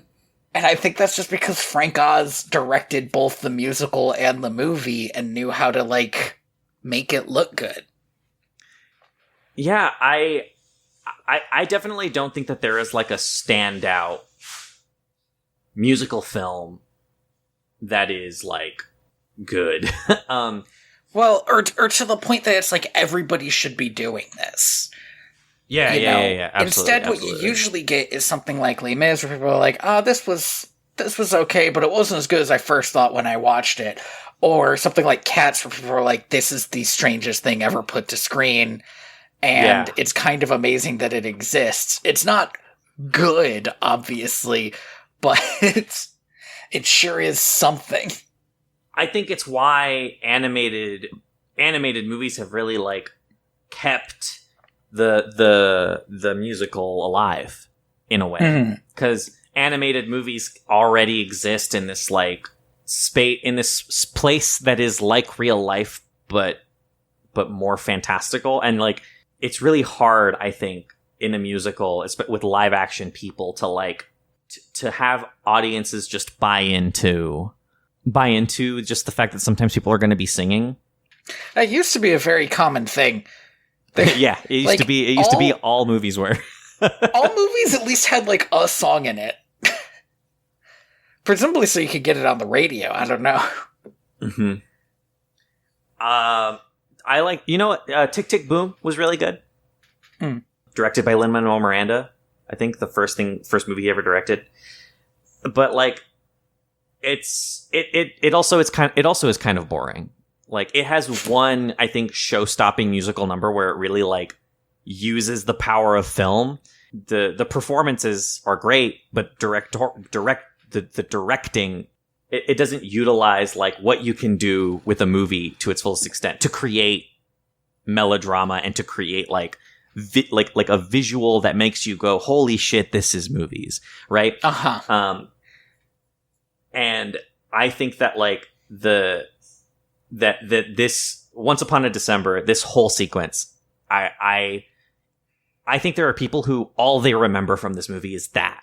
I think that's just because Frank Oz directed both the musical and the movie and knew how to like make it look good. Yeah, I definitely don't think that there is like a standout musical film that is like good. Well, or to the point that it's like everybody should be doing this. Yeah. Absolutely, Instead, what you usually get is something like Les Mis, where people are like, "Oh, this was okay, but it wasn't as good as I first thought when I watched it." Or something like Cats, where people are like, "This is the strangest thing ever put to screen," and it's kind of amazing that it exists. It's not good, obviously, but it sure is something. I think it's why animated movies have really like kept the musical alive in a way, because animated movies already exist in this like space, in this place that is like real life, but more fantastical. And like, it's really hard, I think, in a musical, with live action people to like to have audiences just buy into just the fact that sometimes people are going to be singing. That used to be a very common thing. Yeah, it used to be. It used to be all movies were. All movies at least had like a song in it, presumably so you could get it on the radio. I don't know. Mm-hmm. I like, Tick Tick Boom was really good. Directed by Lin-Manuel Miranda. I think the first movie he ever directed. But like, it also is kind of boring. Like, it has one, I think, show-stopping musical number where it really like uses the power of film. The performances are great, but the directing, it doesn't utilize like what you can do with a movie to its fullest extent to create melodrama and to create like a visual that makes you go, holy shit, this is movies, right? And I think that like this Once Upon a December, this whole sequence, I think there are people who all they remember from this movie is that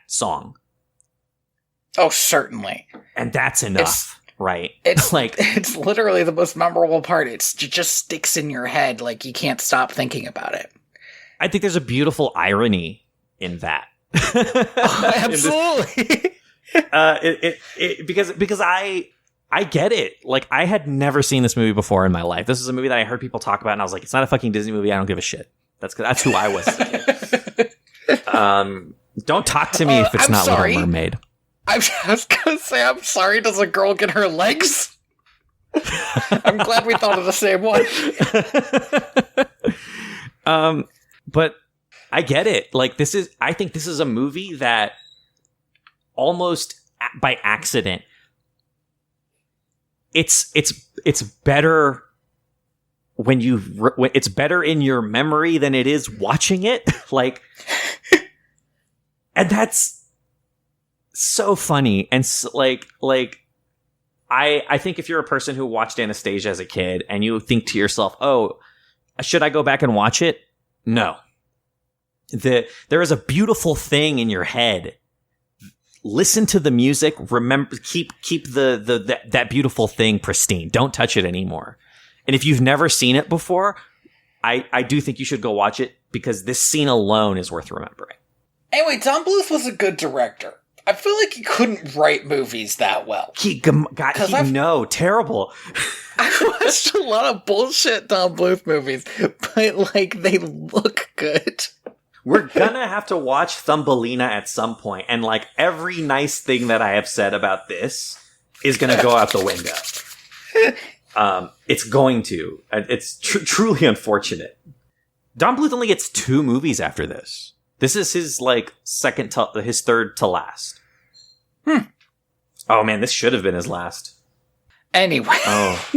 song. Oh, certainly. And that's enough, right? It's like, it's literally the most memorable part. It just sticks in your head, like you can't stop thinking about it. I think there's a beautiful irony in that. Oh, absolutely. Because I get it. Like, I had never seen this movie before in my life. This is a movie that I heard people talk about, and I was like, it's not a fucking Disney movie. I don't give a shit. That's who I was as a kid. Don't talk to me if it's not sorry. Little Mermaid. I was gonna say, I'm sorry, does a girl get her legs? I'm glad we thought of the same one. But I get it. Like, I think this is a movie that almost by accident, it's better when it's better in your memory than it is watching it. Like, and that's so funny. And so, like I think if you're a person who watched Anastasia as a kid and you think to yourself, oh, should I go back and watch it? No. There is a beautiful thing in your head. Listen to the music. Remember, keep that beautiful thing pristine. Don't touch it anymore. And if you've never seen it before, I do think you should go watch it, because this scene alone is worth remembering. Anyway, Don Bluth was a good director. I feel like he couldn't write movies that well. Terrible. I watched a lot of bullshit Don Bluth movies, but, like, they look good. We're gonna have to watch Thumbelina at some point, and, like, every nice thing that I have said about this is gonna go out the window. It's going to. It's truly unfortunate. Don Bluth only gets 2 movies after this. This is his, like, his third to last. Oh, man, this should have been his last. Anyway. Oh.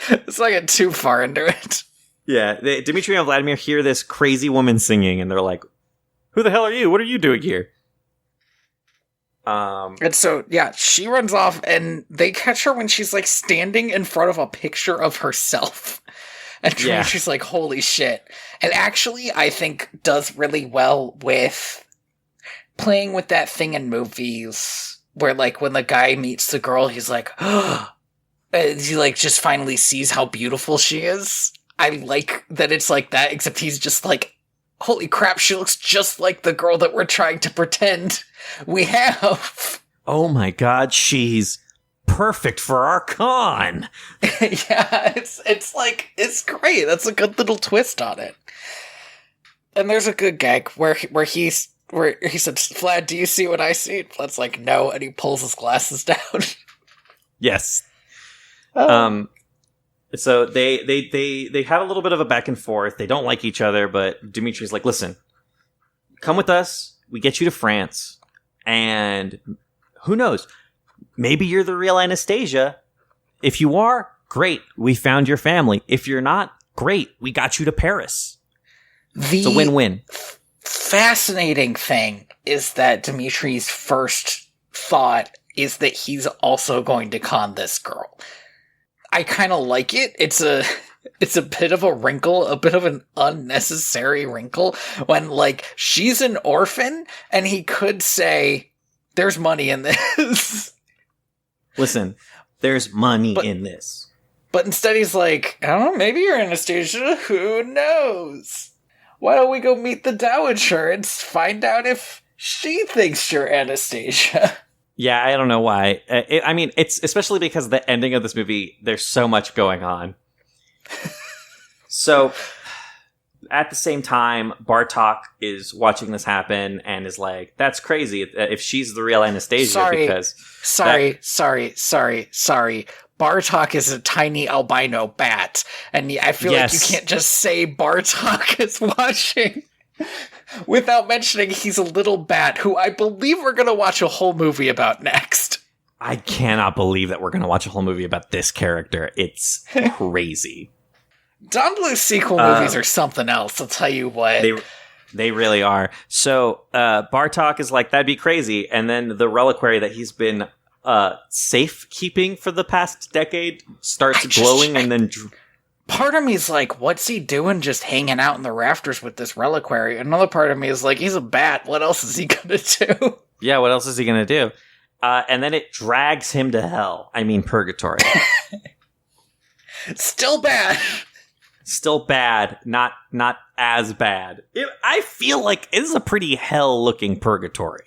It's like a too far into it. Yeah, Dimitri and Vladimir hear this crazy woman singing, and they're like, "Who the hell are you? What are you doing here?" And so, yeah, she runs off, and they catch her when she's, like, standing in front of a picture of herself. And Dimitri's like, holy shit. And actually, I think does really well with playing with that thing in movies where, like, when the guy meets the girl, he's like, he, like, just finally sees how beautiful she is. I like that it's like that, except he's just like, holy crap, she looks just like the girl that we're trying to pretend we have. Oh my god, she's perfect for our con. Yeah, it's like, it's great. That's a good little twist on it. And there's a good gag where he says, Vlad, do you see what I see? Vlad's like, no, and he pulls his glasses down. Yes. So they have a little bit of a back and forth. They don't like each other, but Dimitri's like, listen, come with us. We get you to France. And who knows? Maybe you're the real Anastasia. If you are, great. We found your family. If you're not, great. We got you to Paris. It's a win-win. Fascinating thing is that Dimitri's first thought is that he's also going to con this girl. I kind of like it. It's a bit of a wrinkle, a bit of an unnecessary wrinkle when, like, she's an orphan and he could say, there's money in this. Listen, there's money in this. But instead he's like, I don't know, maybe you're Anastasia. Who knows? Why don't we go meet the Dowager and find out if she thinks you're Anastasia? Yeah, I don't know why. It's especially because the ending of this movie, there's so much going on. So, at the same time, Bartok is watching this happen and is like, that's crazy if she's the real Anastasia. Sorry. Bartok is a tiny albino bat, and I feel like you can't just say Bartok is watching without mentioning he's a little bat who I believe we're going to watch a whole movie about next. I cannot believe that we're going to watch a whole movie about this character. It's crazy. Don Bluth's sequel movies are something else, I'll tell you what. They really are. So Bartok is like, that'd be crazy. And then the reliquary that he's been safekeeping for the past decade starts glowing and then... Part of me is like, what's he doing just hanging out in the rafters with this reliquary? Another part of me is like, he's a bat. What else is he gonna do? Yeah, what else is he gonna do? And then it drags him to hell. I mean, purgatory. Still bad. Still bad. Not as bad. I feel like it is a pretty hell-looking purgatory.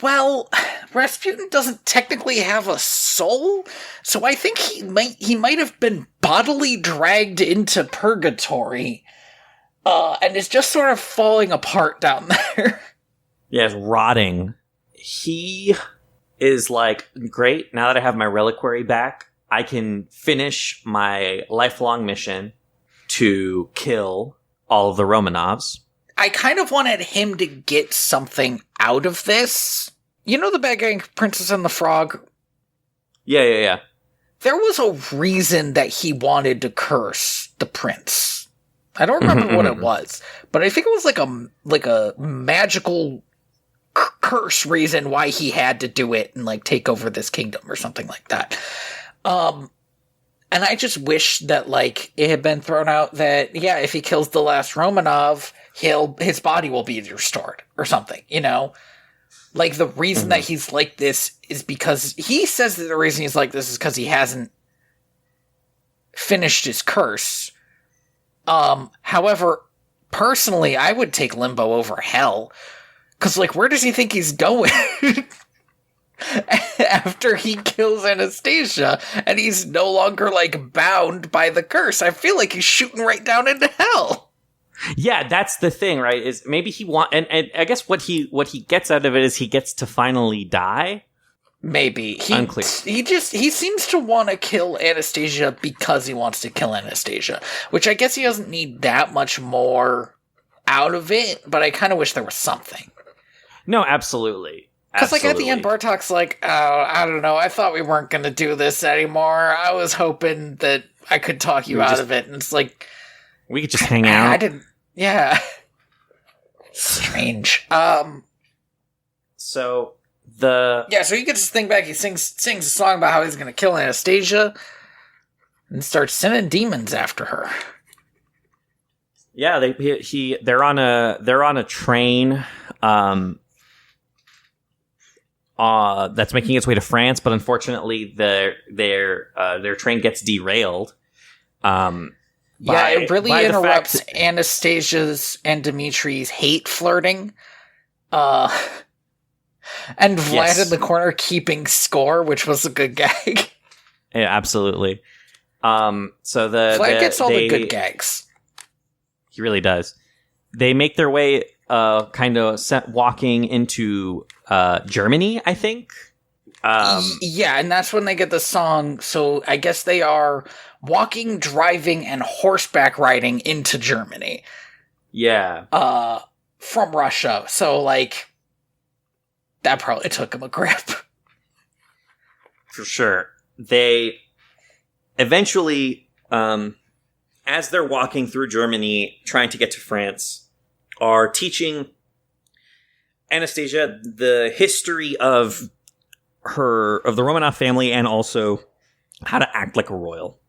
Well, Rasputin doesn't technically have a soul, so I think he might have been bodily dragged into purgatory, and is just sort of falling apart down there. Yeah, it's rotting. He is like, great, now that I have my reliquary back, I can finish my lifelong mission to kill all of the Romanovs. I kind of wanted him to get something out of this. You know the bad guy in Princess and the Frog? Yeah. There was a reason that he wanted to curse the prince. I don't remember what it was, but I think it was like a magical curse reason why he had to do it and like take over this kingdom or something like that. And I just wish that like it had been thrown out that, yeah, if he kills the last Romanov, his body will be restored or something, you know? Like, the reason that he's like this is because he says that the reason he's like this is because he hasn't finished his curse. However, personally, I would take Limbo over Hell, Because, like, where does he think he's going? After he kills Anastasia, and he's no longer, like, bound by the curse. I feel like he's shooting right down into hell. Yeah, that's the thing, right? Is maybe he and I guess what he gets out of it is he gets to finally die. Maybe. Unclear. He seems to want to kill Anastasia because he wants to kill Anastasia, which I guess he doesn't need that much more out of it, but I kind of wish there was something. No, absolutely. Because, like, at the end, Bartok's like, oh, I don't know, I thought we weren't going to do this anymore. I was hoping that I could talk you out of it. And it's like... We could just hang out. I didn't... Yeah. Strange. So, the... Yeah, so he gets his thing back. He sings a song about how he's going to kill Anastasia and starts sending demons after her. Yeah, they're on a train... that's making its way to France, but unfortunately, their train gets derailed. It really interrupts Anastasia's and Dimitri's hate flirting. And Vlad in the corner keeping score, which was a good gag. Yeah, absolutely. So Vlad gets all the good gags. He really does. They make their way walking into Germany, I think. Yeah, and that's when they get the song. So I guess they are walking, driving, and horseback riding into Germany. Yeah. From Russia. So, like, that probably took them a grip. For sure. They eventually, as they're walking through Germany, trying to get to France, are teaching Anastasia the history of the Romanov family and also how to act like a royal.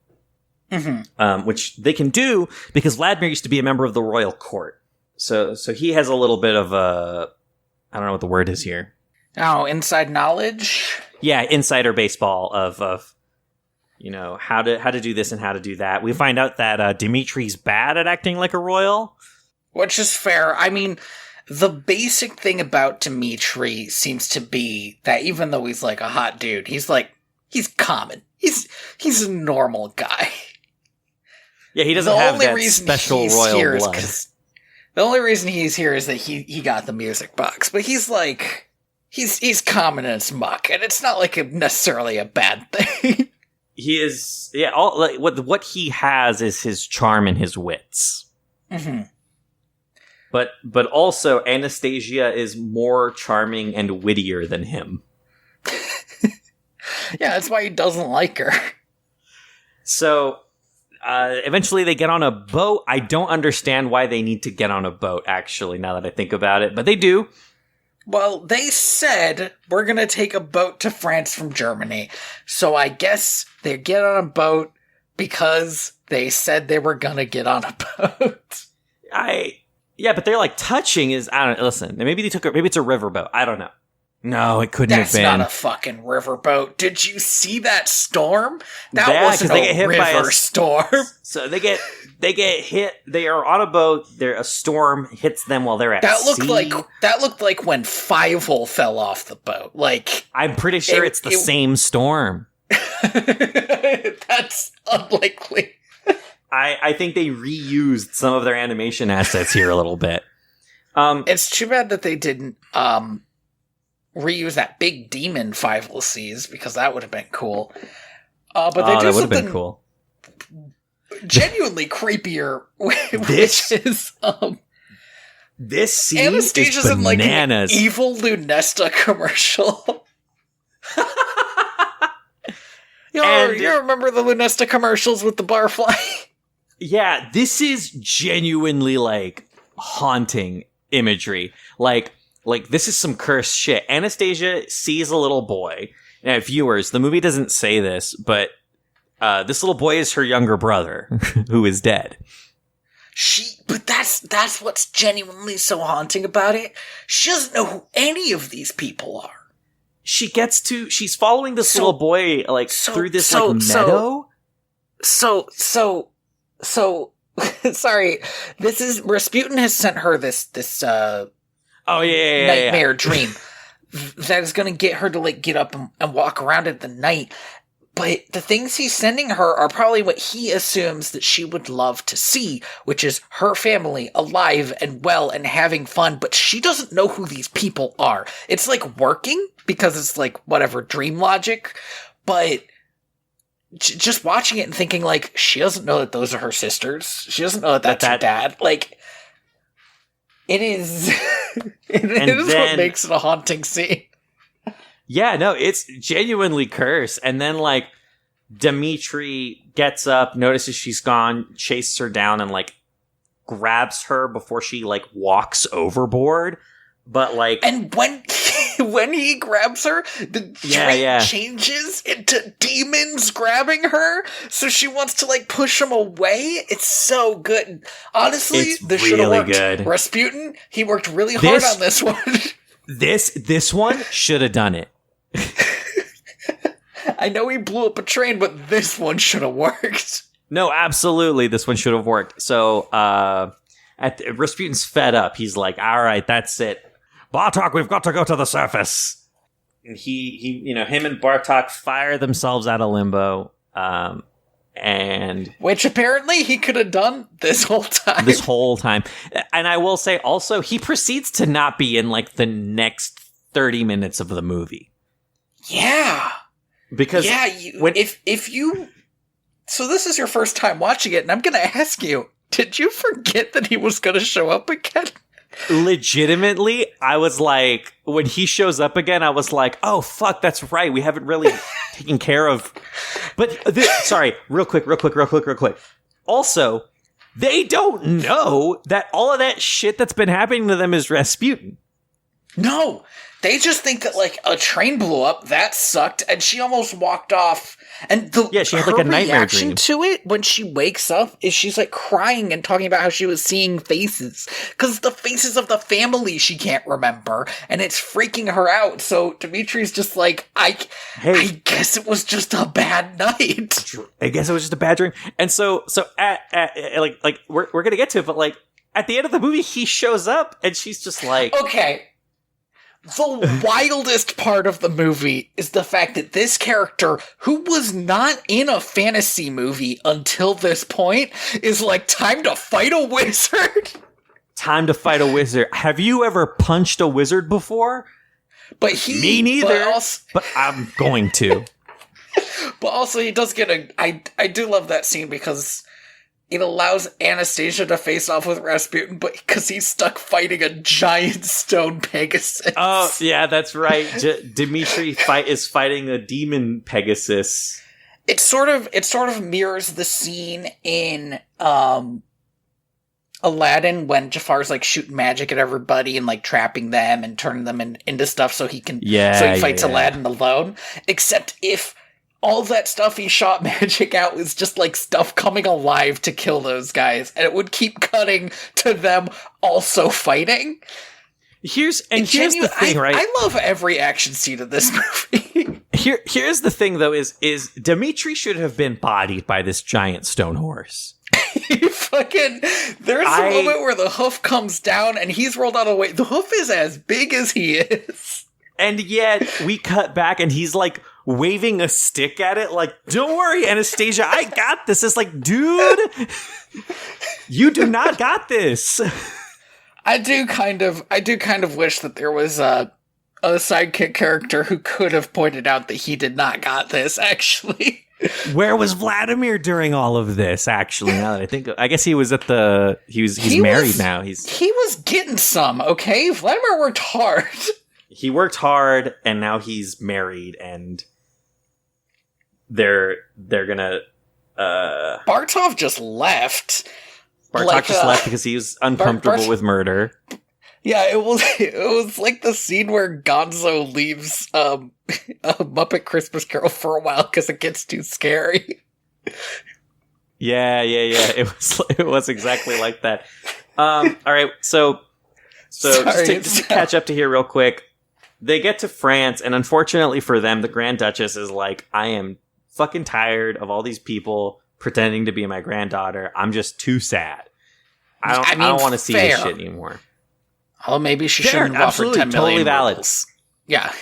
Mm-hmm. Which they can do because Vladimir used to be a member of the royal court. So he has a little bit of I don't know what the word is here. Oh, inside knowledge? Yeah, insider baseball of how to do this and how to do that. We find out that Dimitri's bad at acting like a royal. Which is fair. I mean, the basic thing about Dimitri seems to be that even though he's like a hot dude, he's common. He's a normal guy. Yeah, he doesn't have that special royal blood. The only reason he's here is that he got the music box, but he's like he's common as muck, and it's not like necessarily a bad thing. He is, yeah. What he has is his charm and his wits. Mm-hmm. But also Anastasia is more charming and wittier than him. Yeah, that's why he doesn't like her. So, eventually they get on a boat. I don't understand why they need to get on a boat, actually, now that I think about it. But they do. Well, they said, we're going to take a boat to France from Germany. So I guess they get on a boat because they said they were going to get on a boat. Yeah, but they're like touching listen, maybe it's a riverboat. I don't know. No, it couldn't have been. That's not a fucking riverboat. Did you see that storm? That wasn't a river storm. So they get hit. They are on a boat. A storm hits them while they're at sea. That looked like when Fievel fell off the boat. Like, I'm pretty sure it's the same storm. That's unlikely. I think they reused some of their animation assets here a little bit. It's too bad that they didn't reuse that big demon Fievel sees, because that would have been cool. But they do that would have something been cool. Genuinely creepier, which is this scene Anastasia's is in like an bananas. evil Lunesta commercial. You remember the Lunesta commercials with the barfly? Yeah, this is genuinely like haunting imagery. Like this is some cursed shit. Anastasia sees a little boy. Now, viewers, the movie doesn't say this, but this little boy is her younger brother, who is dead. But that's what's genuinely so haunting about it. She doesn't know who any of these people are. She's following this little boy through this meadow. So sorry. This is Rasputin has sent her this Oh, yeah. nightmare dream that is going to get her to like get up and walk around at the night. But the things he's sending her are probably what he assumes that she would love to see, which is her family alive and well and having fun. But she doesn't know who these people are. It's like working because it's like whatever dream logic, but just watching it and thinking like she doesn't know that those are her sisters. She doesn't know that that's her dad. Like it is. it is then, what makes it a haunting scene. Yeah, no, it's genuinely cursed. And then, like, Dimitri gets up, notices she's gone, chases her down, and, like, grabs her before she, like, walks overboard. But, like... And when he grabs her, the train changes into demons grabbing her, so she wants to, like, push him away. It's so good. Honestly, this should have worked. Good. Rasputin, he worked really hard on this one. This one should have done it. I know he blew up a train, but this one should have worked. No, absolutely, this one should have worked. So, Rasputin's fed up. He's like, "All right, that's it, Bartok. We've got to go to the surface." And he, him and Bartok fire themselves out of limbo. And which apparently he could have done this whole time. And I will say also, he proceeds to not be in like the next 30 minutes of the movie. Yeah. Because if you so this is your first time watching it, and I'm going to ask you, did you forget that he was going to show up again? Legitimately, I was like, when he shows up again, I was like, oh, fuck, that's right. We haven't really taken care of. But, sorry, real quick. Also, they don't know that all of that shit that's been happening to them is Rasputin. No, they just think that, like, a train blew up, that sucked, and she almost walked off. And she had like a nightmare reaction dream to it when she wakes up is she's like crying and talking about how she was seeing faces because the faces of the family she can't remember, and it's freaking her out. So Dimitri's just like, I guess it was just a bad night. I guess it was just a bad dream. And so at we're gonna get to it, but like at the end of the movie, he shows up and she's just like, okay. The wildest part of the movie is the fact that this character, who was not in a fantasy movie until this point, is like, time to fight a wizard. Time to fight a wizard. Have you ever punched a wizard before? Me neither. But I'm going to. But also, he does get I do love that scene because it allows Anastasia to face off with Rasputin, but because he's stuck fighting a giant stone Pegasus. Oh, yeah, that's right. Dimitri is fighting a demon Pegasus. It sort of mirrors the scene in Aladdin when Jafar's like shooting magic at everybody and like trapping them and turning them into stuff so he fights Aladdin alone. Except if all that stuff he shot magic out was just like stuff coming alive to kill those guys, and it would keep cutting to them also fighting. Here's the thing, right? I love every action scene of this movie. Here's the thing, though, is Dimitri should have been bodied by this giant stone horse. There's a moment where the hoof comes down and he's rolled out of the way. The hoof is as big as he is. And yet we cut back and he's like waving a stick at it like, don't worry, Anastasia, I got this. It's like, dude, you do not got this. I do kind of wish that there was a sidekick character who could have pointed out that he did not got this, actually. Where was Vladimir during all of this, actually? Now that I think, I guess he was he's married now. He was getting some, okay? Vladimir worked hard. He worked hard, and now he's married, and they're gonna. Bartov just left. Bartok just left because he was uncomfortable with murder. Yeah, it was like the scene where Gonzo leaves a Muppet Christmas Carol for a while because it gets too scary. Yeah. It was exactly like that. All right, so just to catch up to here real quick. They get to France, and unfortunately for them, the Grand Duchess is like, I am fucking tired of all these people pretending to be my granddaughter. I'm just too sad. I don't want to see this shit anymore. Oh, maybe she shouldn't have offered 10 million totally valid. rubles. Yeah.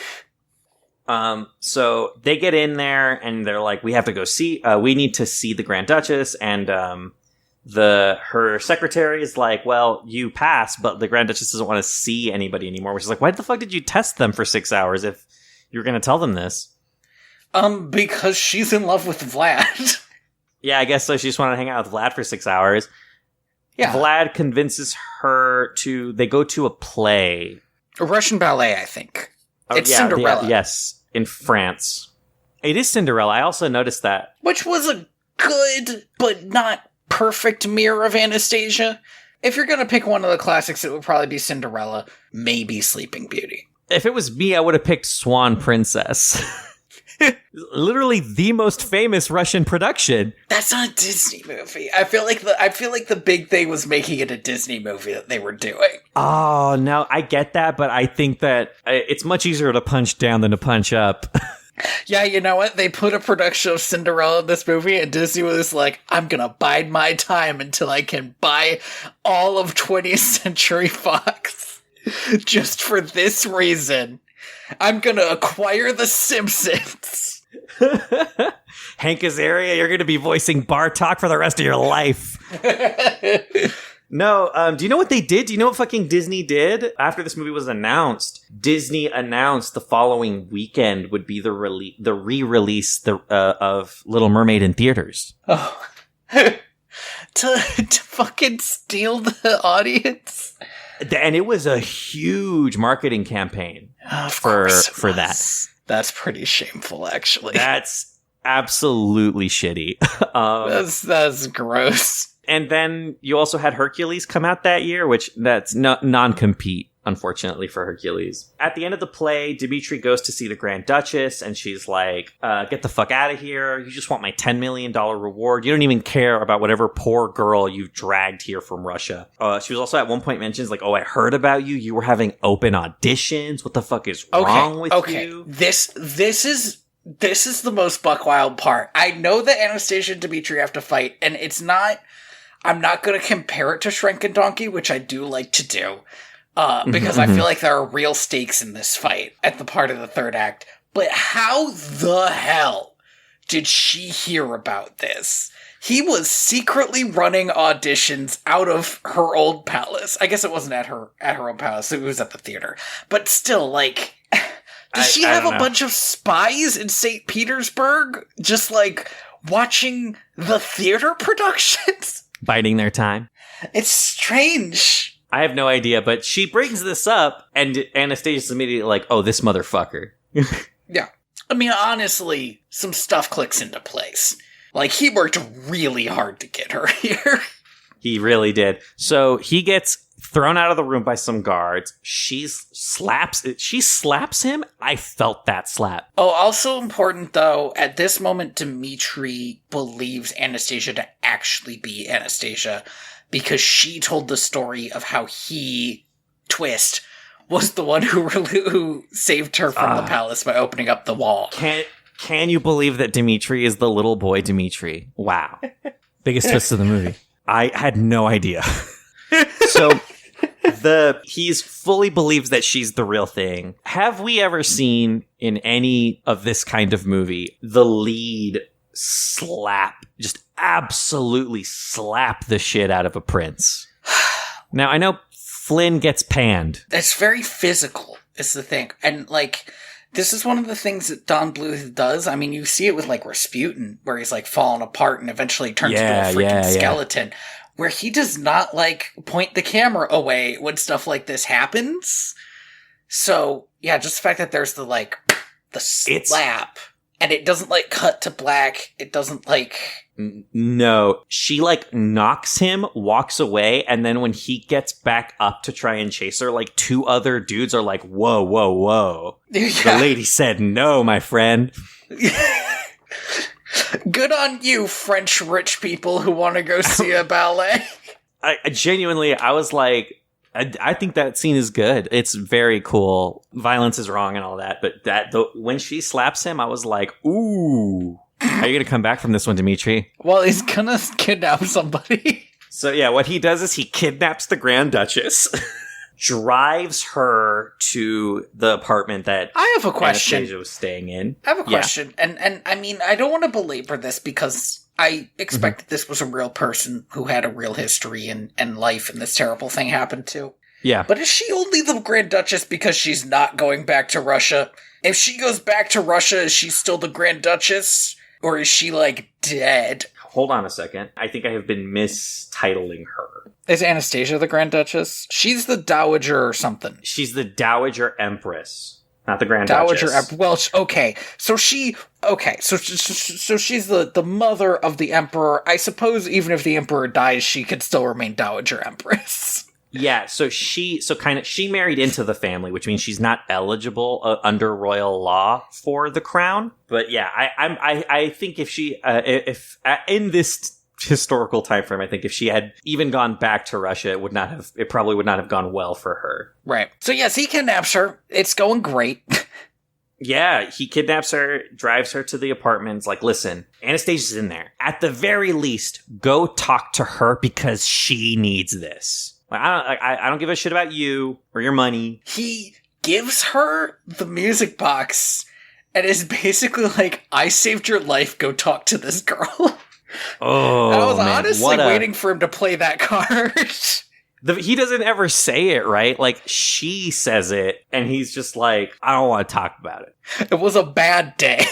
So they get in there and they're like, we have to go see, we need to see the Grand Duchess. And, her secretary is like, well, you pass, but the Grand Duchess doesn't want to see anybody anymore. Which is like, why the fuck did you test them for 6 hours if you were going to tell them this? Because she's in love with Vlad. Yeah, I guess so. She just wanted to hang out with Vlad for 6 hours. Yeah. Vlad convinces her they go to a play. A Russian ballet, I think. It's Cinderella. Yes. In France. It is Cinderella. I also noticed that. Which was a good, but not perfect mirror of Anastasia. If you're going to pick one of the classics, it would probably be Cinderella, maybe Sleeping Beauty. If it was me, I would have picked Swan Princess. Literally the most famous Russian production. That's not a Disney movie. I feel like the big thing was making it a Disney movie that they were doing. Oh, no, I get that, but I think that it's much easier to punch down than to punch up. Yeah, you know what? They put a production of Cinderella in this movie, and Disney was like, I'm gonna bide my time until I can buy all of 20th Century Fox. Just for this reason. I'm gonna acquire The Simpsons. Hank Azaria, you're gonna be voicing Bartok for the rest of your life. No, do you know what they did? Do you know what fucking Disney did? After this movie was announced, Disney announced the following weekend would be the re-release of Little Mermaid in theaters. Oh. to fucking steal the audience? And it was a huge marketing campaign for that. That's pretty shameful, actually. That's absolutely shitty. That's gross. And then you also had Hercules come out that year, which that's non-compete, unfortunately, for Hercules. At the end of the play, Dimitri goes to see the Grand Duchess, and she's like, get the fuck out of here. You just want my $10 million reward. You don't even care about whatever poor girl you've dragged here from Russia. She was also at one point mentions, like, oh, I heard about you. You were having open auditions. What the fuck is wrong with you? This is the most buck wild part. I know that Anastasia and Dimitri have to fight, and it's not... I'm not going to compare it to Shrek and Donkey, which I do like to do, because I feel like there are real stakes in this fight at the part of the third act. But how the hell did she hear about this? He was secretly running auditions out of her old palace. I guess it wasn't at her own palace. It was at the theater. But still, like, does she have a bunch of spies in St. Petersburg just, like, watching the theater productions? Biding their time. It's strange. I have no idea, but she brings this up, and Anastasia's immediately like, oh, this motherfucker. Yeah. I mean, honestly, some stuff clicks into place. Like, he worked really hard to get her here. He really did. So he gets thrown out of the room by some guards. She slaps him. I felt that slap. Oh, also important, though, at this moment, Dimitri believes Anastasia to actually be Anastasia because she told the story of how he, Twist, was the one who saved her from the palace by opening up the wall. Can you believe that Dimitri is the little boy Dimitri? Wow. Biggest twist of the movie. I had no idea. So he's fully believes that she's the real thing. Have we ever seen in any of this kind of movie the lead just absolutely slap the shit out of a prince? Now, I know Flynn gets panned. It's very physical, is the thing. And, like, this is one of the things that Don Bluth does. I mean, you see it with, like, Rasputin, where he's, like, falling apart and eventually turns into a freaking skeleton. Where he does not, like, point the camera away when stuff like this happens. So, yeah, just the fact that there's the slap, and it doesn't, like, cut to black. It doesn't, like... No. She, like, knocks him, walks away, and then when he gets back up to try and chase her, like, two other dudes are like, whoa, whoa, whoa. Yeah. The lady said no, my friend. Good on you, French rich people who want to go see a ballet. I genuinely, I was like, I think that scene is good. It's very cool. Violence is wrong and all that, but when she slaps him, I was like, ooh. Are you going to come back from this one, Dimitri? Well, he's going to kidnap somebody. So yeah, what he does is he kidnaps the Grand Duchess. drives her to the apartment that I have a question. Anastasia was staying in. I have a question. And I mean, I don't want to belabor this because I expected this was a real person who had a real history and life and this terrible thing happened to. Yeah. But is she only the Grand Duchess because she's not going back to Russia? If she goes back to Russia, is she still the Grand Duchess? Or is she, like, dead? Hold on a second. I think I have been mistitling her. Is Anastasia the Grand Duchess? She's the Dowager or something. She's the Dowager Empress, not the Grand Dowager Duchess. Well, okay. So she's the mother of the Emperor. I suppose even if the Emperor dies, she could still remain Dowager Empress. Yeah, so she married into the family, which means she's not eligible under royal law for the crown. But yeah, I think if in this historical time frame, I think if she had even gone back to Russia, it probably would not have gone well for her. Right. So yes, he kidnaps her. It's going great. Yeah, he kidnaps her, drives her to the apartment. It's like, listen, Anastasia's in there. At the very least, go talk to her because she needs this. I don't give a shit about you or your money. He gives her the music box and is basically like, I saved your life, go talk to this girl. Oh, I was man, honestly waiting for him to play that card. He doesn't ever say it, right? Like, she says it, and he's just like, I don't want to talk about it. It was a bad day.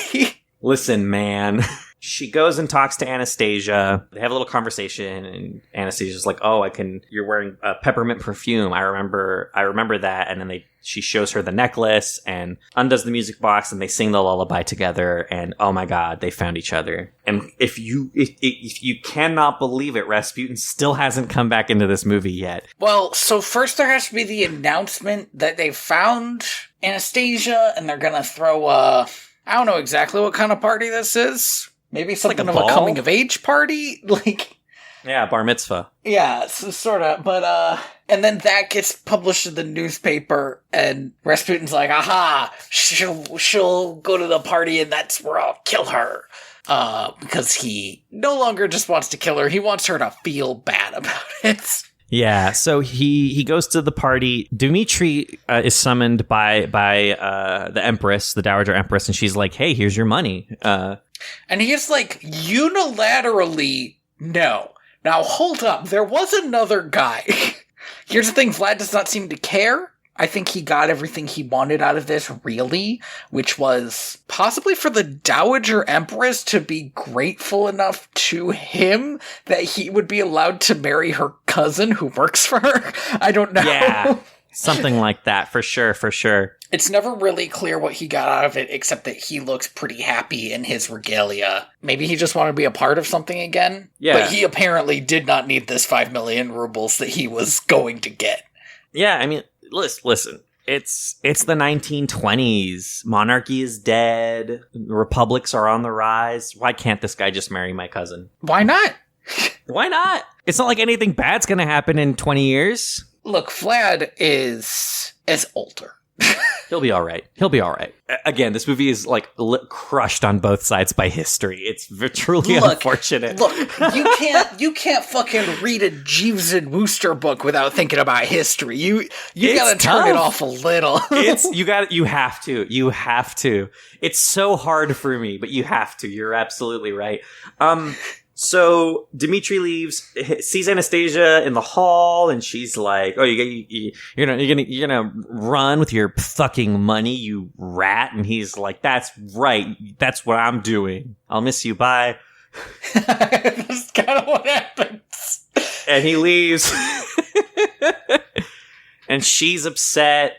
Listen, man. She goes and talks to Anastasia. They have a little conversation, and Anastasia's like, "Oh, you're wearing a peppermint perfume. I remember that." And then she shows her the necklace and undoes the music box, and they sing the lullaby together. And oh my God, they found each other. And if you cannot believe it, Rasputin still hasn't come back into this movie yet. Well, so first there has to be the announcement that they found Anastasia, and they're gonna throw I don't know exactly what kind of party this is. Maybe something like a coming of age party? Yeah, bar mitzvah. Yeah, so, sort of. But, and then that gets published in the newspaper, and Rasputin's like, aha, she'll go to the party, and that's where I'll kill her. Because he no longer just wants to kill her, he wants her to feel bad about it. Yeah, so he goes to the party. Dmitri is summoned by the Empress, the Dowager Empress, and she's like, hey, here's your money. And he's like, unilaterally, no. Now, hold up. There was another guy. Here's the thing. Vlad does not seem to care. I think he got everything he wanted out of this, really, which was possibly for the Dowager Empress to be grateful enough to him that he would be allowed to marry her cousin who works for her. I don't know. Yeah, something like that, for sure. It's never really clear what he got out of it, except that he looks pretty happy in his regalia. Maybe he just wanted to be a part of something again? Yeah. But he apparently did not need this 5 million rubles that he was going to get. Yeah, I mean, listen. It's the 1920s. Monarchy is dead. Republics are on the rise. Why can't this guy just marry my cousin? Why not? Why not? It's not like anything bad's gonna happen in 20 years. Look, Vlad is older. He'll be all right. Again, this movie is like crushed on both sides by history. It's truly unfortunate. Look, you can't fucking read a Jeeves and Wooster book without thinking about history. You gotta turn it off a little. You have to. It's so hard for me, but you have to. You're absolutely right. So Dmitri leaves, sees Anastasia in the hall, and she's like, "Oh, you're gonna run with your fucking money, you rat." And he's like, "That's right. That's what I'm doing. I'll miss you. Bye." That's kind of what happens. And he leaves. And she's upset.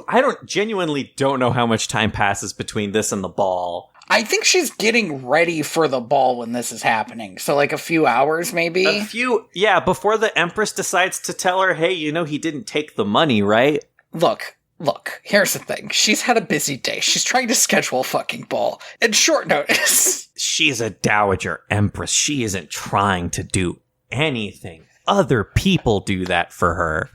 I genuinely don't know how much time passes between this and the ball. I think she's getting ready for the ball when this is happening. So like a few hours, maybe? Before the Empress decides to tell her, hey, he didn't take the money, right? Look, here's the thing. She's had a busy day. She's trying to schedule a fucking ball at short notice. She's a Dowager Empress. She isn't trying to do anything. Other people do that for her.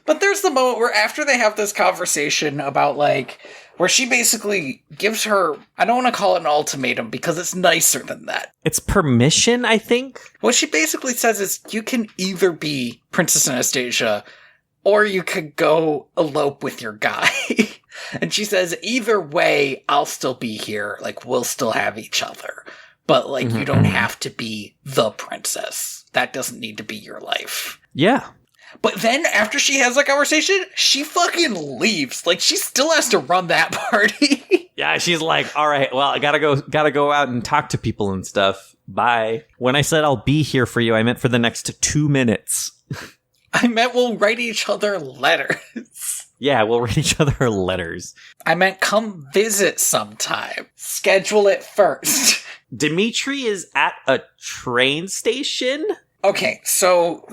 But there's the moment where after they have this conversation about where she basically gives her, I don't want to call it an ultimatum because it's nicer than that. It's permission, I think. What she basically says is, you can either be Princess Anastasia or you could go elope with your guy. And she says, either way, I'll still be here. Like, we'll still have each other. But, like, you don't have to be the princess. That doesn't need to be your life. Yeah. But then, after she has that conversation, she fucking leaves. Like, she still has to run that party. Yeah, she's like, all right, well, I gotta go out and talk to people and stuff. Bye. When I said I'll be here for you, I meant for the next 2 minutes. I meant we'll write each other letters. Yeah, we'll write each other letters. I meant come visit sometime. Schedule it first. Dimitri is at a train station? Okay, so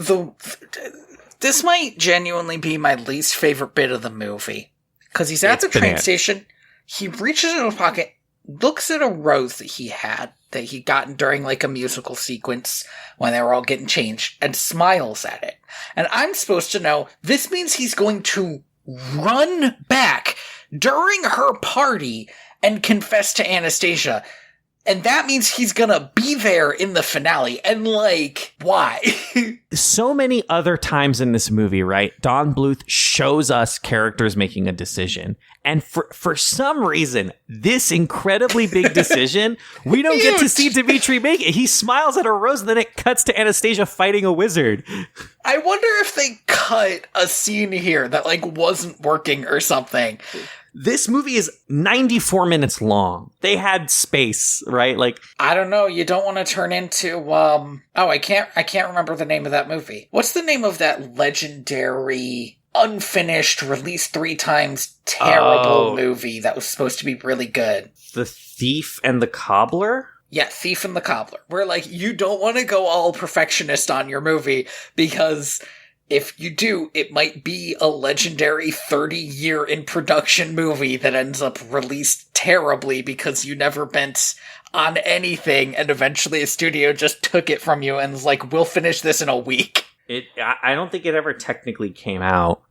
this might genuinely be my least favorite bit of the movie. Because he's at the train station, he reaches in his pocket, looks at a rose that he had, that he'd gotten during like a musical sequence when they were all getting changed, and smiles at it. And I'm supposed to know this means he's going to run back during her party and confess to Anastasia. And that means he's gonna be there in the finale. And, like, why? So many other times in this movie, right? Don Bluth shows us characters making a decision. And for some reason, this incredibly big decision, we don't get to see Dimitri make it. He smiles at a rose, and then it cuts to Anastasia fighting a wizard. I wonder if they cut a scene here that, like, wasn't working or something. This movie is 94 minutes long. They had space, right? Like, I don't know. You don't want to turn into, I can't remember the name of that movie. What's the name of that legendary, unfinished, released 3 times, terrible movie that was supposed to be really good? The Thief and the Cobbler? Yeah, Thief and the Cobbler. Where, like, you don't want to go all perfectionist on your movie because if you do, it might be a legendary 30-year in production movie that ends up released terribly because you never bent on anything, and eventually a studio just took it from you and was like, we'll finish this in a week. I don't think it ever technically came out.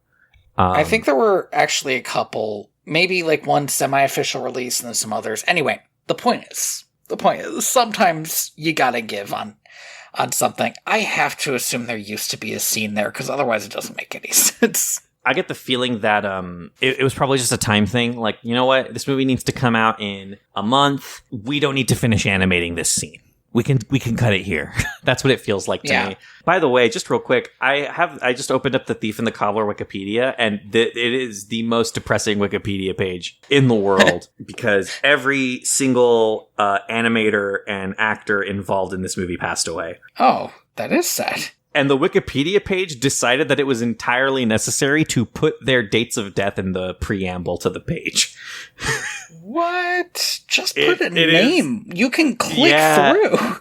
I think there were actually a couple, maybe like one semi-official release and then some others. Anyway, the point is, sometimes you gotta give on something. I have to assume there used to be a scene there, because otherwise it doesn't make any sense. I get the feeling that it was probably just a time thing. Like, you know what? This movie needs to come out in a month. We don't need to finish animating this scene. We can cut it here. That's what it feels like to me. By the way, just real quick, I just opened up the Thief and the Cobbler Wikipedia, and it is the most depressing Wikipedia page in the world because every single animator and actor involved in this movie passed away. Oh, that is sad. And the Wikipedia page decided that it was entirely necessary to put their dates of death in the preamble to the page. What? Just put a name. You can click through.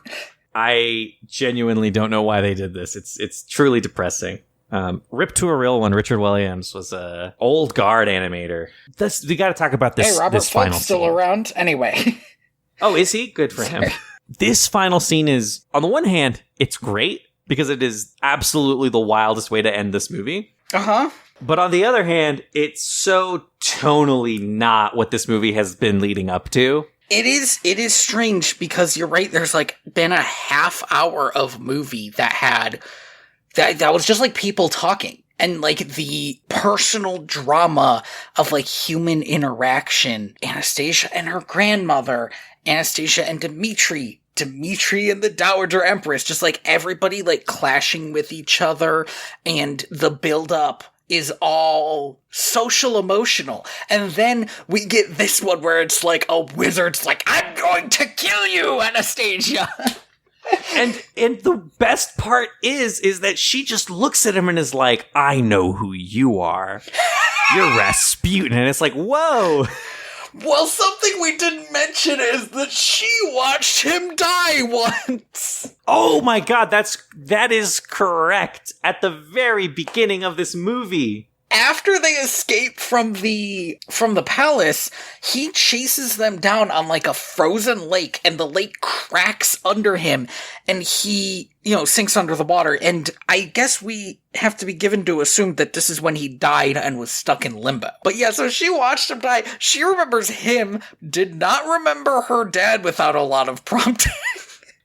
I genuinely don't know why they did this. It's truly depressing. Rip to a real one. Richard Williams was a old guard animator. We got to talk about this. Hey, Robert this final Flint's still scene. Around anyway. Oh, is he? Good for him. This final scene is, on the one hand, it's great because it is absolutely the wildest way to end this movie. Uh-huh. But on the other hand, it's so tonally not what this movie has been leading up to. It is strange because you're right, there's like been a half hour of movie that was just like people talking and like the personal drama of like human interaction. Anastasia and her grandmother, Anastasia and Dimitri and the Dowager Empress, just like everybody like clashing with each other, and the build up is all social emotional. And then we get this one where it's like a wizard's like, I'm going to kill you, Anastasia. And the best part is that she just looks at him and is like, I know who you are. You're Rasputin. And it's like, whoa. Well, something we didn't mention is that she watched him die once. Oh my god, that is correct. At the very beginning of this movie. After they escape from the palace, he chases them down on like a frozen lake, and the lake cracks under him, and he, sinks under the water. And I guess we have to be given to assume that this is when he died and was stuck in limbo. But yeah, so she watched him die. She remembers him, did not remember her dad without a lot of prompting.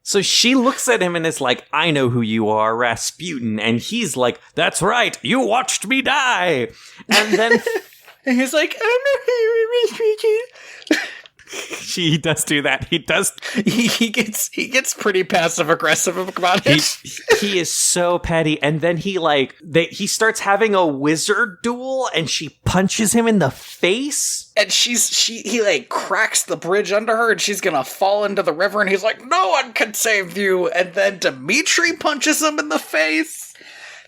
So she looks at him and is like, I know who you are, Rasputin. And he's like, that's right, you watched me die. And then and he's like, I'm not here, Rasputin. He does do that. He does. He gets pretty passive aggressive about it. He is so petty, and then he starts having a wizard duel, and she punches him in the face. And he like cracks the bridge under her, and she's gonna fall into the river. And he's like, "No one can save you." And then Dimitri punches him in the face.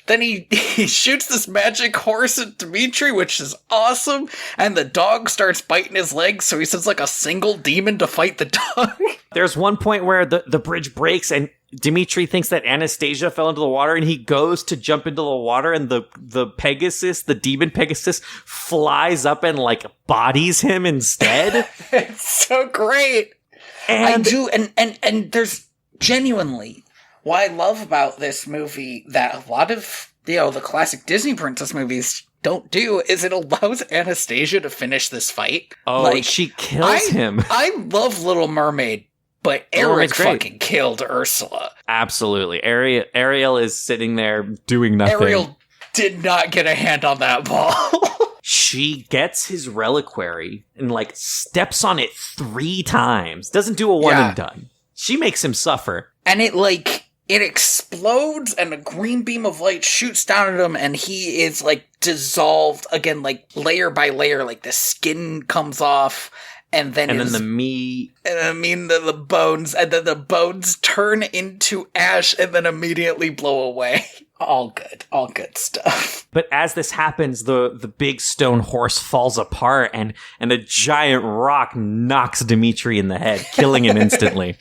Then he shoots this magic horse at Dimitri, which is awesome. And the dog starts biting his legs, so he sends like a single demon to fight the dog. There's one point where the bridge breaks, and Dimitri thinks that Anastasia fell into the water, and he goes to jump into the water, and the Pegasus, the demon Pegasus, flies up and like bodies him instead. It's so great. And I do, and there's genuinely... What I love about this movie that a lot of, the classic Disney princess movies don't do is it allows Anastasia to finish this fight. Oh, like, she kills him. I love Little Mermaid, but Eric fucking killed Ursula. Absolutely. Ariel is sitting there doing nothing. Ariel did not get a hand on that ball. She gets his reliquary and like steps on it 3 times. Doesn't do a one and done. She makes him suffer. And it explodes, and a green beam of light shoots down at him, and he is, like, dissolved again, like, layer by layer, like, the skin comes off, and then the meat. And the bones, and then the bones turn into ash, and then immediately blow away. All good stuff. But as this happens, the big stone horse falls apart, and a giant rock knocks Dimitri in the head, killing him instantly.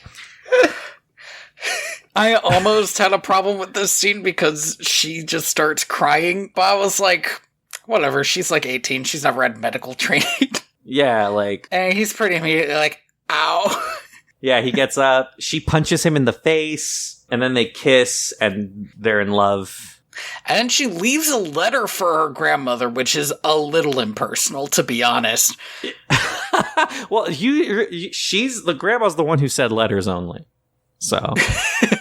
I almost had a problem with this scene because she just starts crying, but I was like, whatever, she's like 18, she's never had medical training. Yeah, like... And he's pretty immediately like, ow. Yeah, he gets up, she punches him in the face, and then they kiss, and they're in love. And then she leaves a letter for her grandmother, which is a little impersonal, to be honest. Well, the grandma's the one who said letters only. So,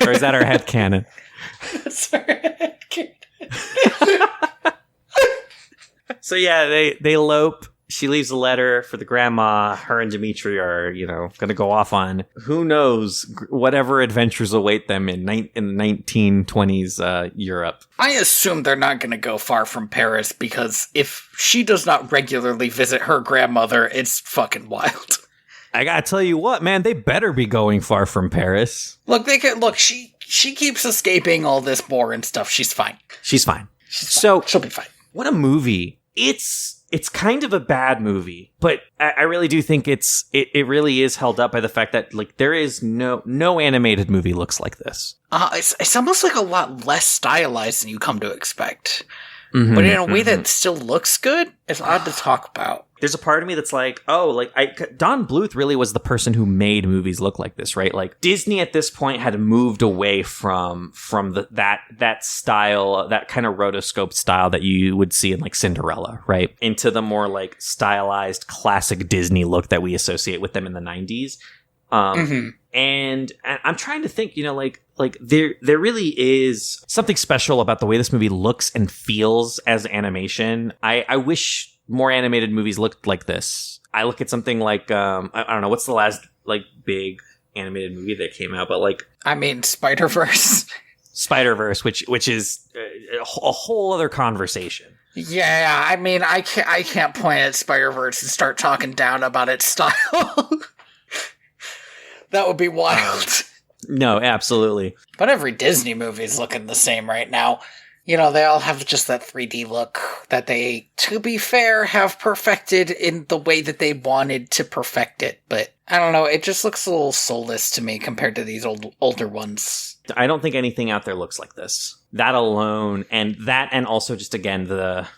or is that our headcanon? That's our headcanon. So yeah, they elope. She leaves a letter for the grandma. Her and Dimitri are, going to go off on who knows whatever adventures await them in the 1920s Europe. I assume they're not going to go far from Paris because if she does not regularly visit her grandmother, it's fucking wild. I gotta tell you what, man, they better be going far from Paris. She keeps escaping all this war and stuff. She's fine. She'll be fine. What a movie. It's kind of a bad movie, but I really do think it really is held up by the fact that like there is no animated movie looks like this. It's almost like a lot less stylized than you come to expect. Mm-hmm, but in a way that still looks good. It's odd to talk about. There's a part of me that's like, Don Bluth really was the person who made movies look like this, right? Like Disney at this point had moved away from that style, that kind of rotoscope style that you would see in like Cinderella, right? Into the more like stylized classic Disney look that we associate with them in the 90s. And I'm trying to think, like there really is something special about the way this movie looks and feels as animation. I wish more animated movies looked like this. I look at something like I don't know, what's the last like big animated movie that came out, but like Spider-Verse, which is a whole other conversation. Yeah, I mean, I can't point at Spider-Verse and start talking down about its style. That would be wild. No, absolutely. But every Disney movie is looking the same right now. They all have just that 3D look that they, to be fair, have perfected in the way that they wanted to perfect it. But I don't know, it just looks a little soulless to me compared to these older ones. I don't think anything out there looks like this. That alone, and also just again,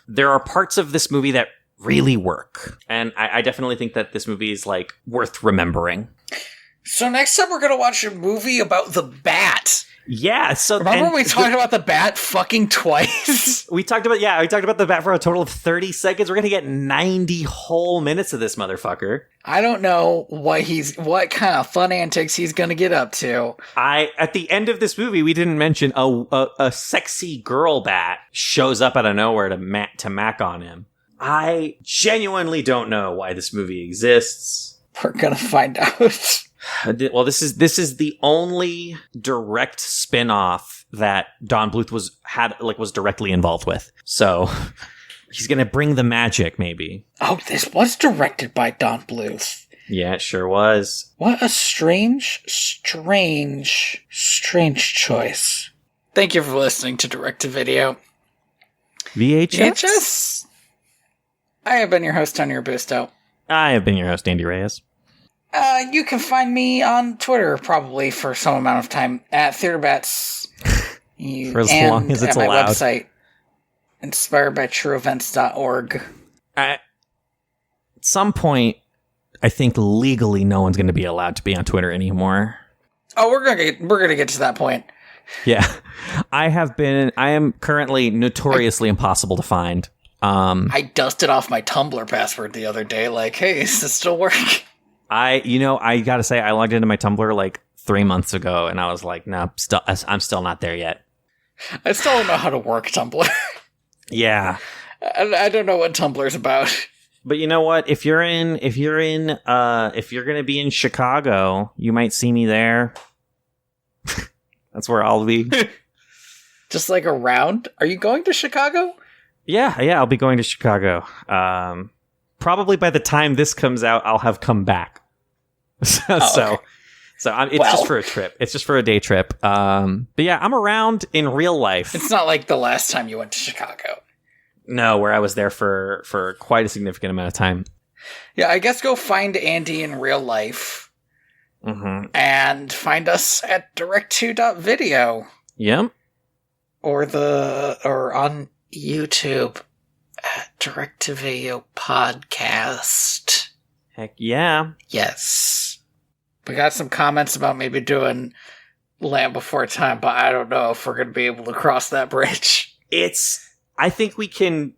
there are parts of this movie that really work. And I definitely think that this movie is like worth remembering. So next time we're going to watch a movie about the bat. Yeah, so remember when we talked about the bat fucking twice? we talked about the bat for a total of 30 seconds. We're gonna get 90 whole minutes of this motherfucker. I don't know what kind of fun antics he's gonna get up to. At the end of this movie, we didn't mention a sexy girl bat shows up out of nowhere to mac on him. I genuinely don't know why this movie exists. We're gonna find out. Well, this is the only direct spin-off that Don Bluth was directly involved with. So he's gonna bring the magic, maybe. Oh, this was directed by Don Bluth. Yeah, it sure was. What a strange choice. Thank you for listening to Direct to Video. VHS? I have been your host, Tony Robusto. I have been your host, Andy Reyes. You can find me on Twitter, probably, for some amount of time, at TheaterBats. For as long as it's at my allowed. website, inspiredbytrueevents.org. At some point, I think legally no one's going to be allowed to be on Twitter anymore. Oh, we're gonna get to that point. Yeah. I am currently notoriously impossible to find. I dusted off my Tumblr password the other day, like, hey, does this still work? I gotta say, I logged into my Tumblr like 3 months ago, and I was like, no, I'm still not there yet. I still don't know how to work Tumblr. Yeah. I don't know what Tumblr's about. But you know what? If you're gonna be in Chicago, you might see me there. That's where I'll be. Just like around? Are you going to Chicago? Yeah, I'll be going to Chicago. Probably by the time this comes out, I'll have come back. It's just for a trip. It's just for a day trip. But yeah, I'm around in real life. It's not like the last time you went to Chicago. No, where I was there for quite a significant amount of time. Yeah, I guess go find Andy in real life. Mm-hmm. And find us at direct2.video. Yep. Or on YouTube at Direct to Video Podcast. Heck yeah. Yes. We got some comments about maybe doing Land Before Time, but I don't know if we're going to be able to cross that bridge. I think we can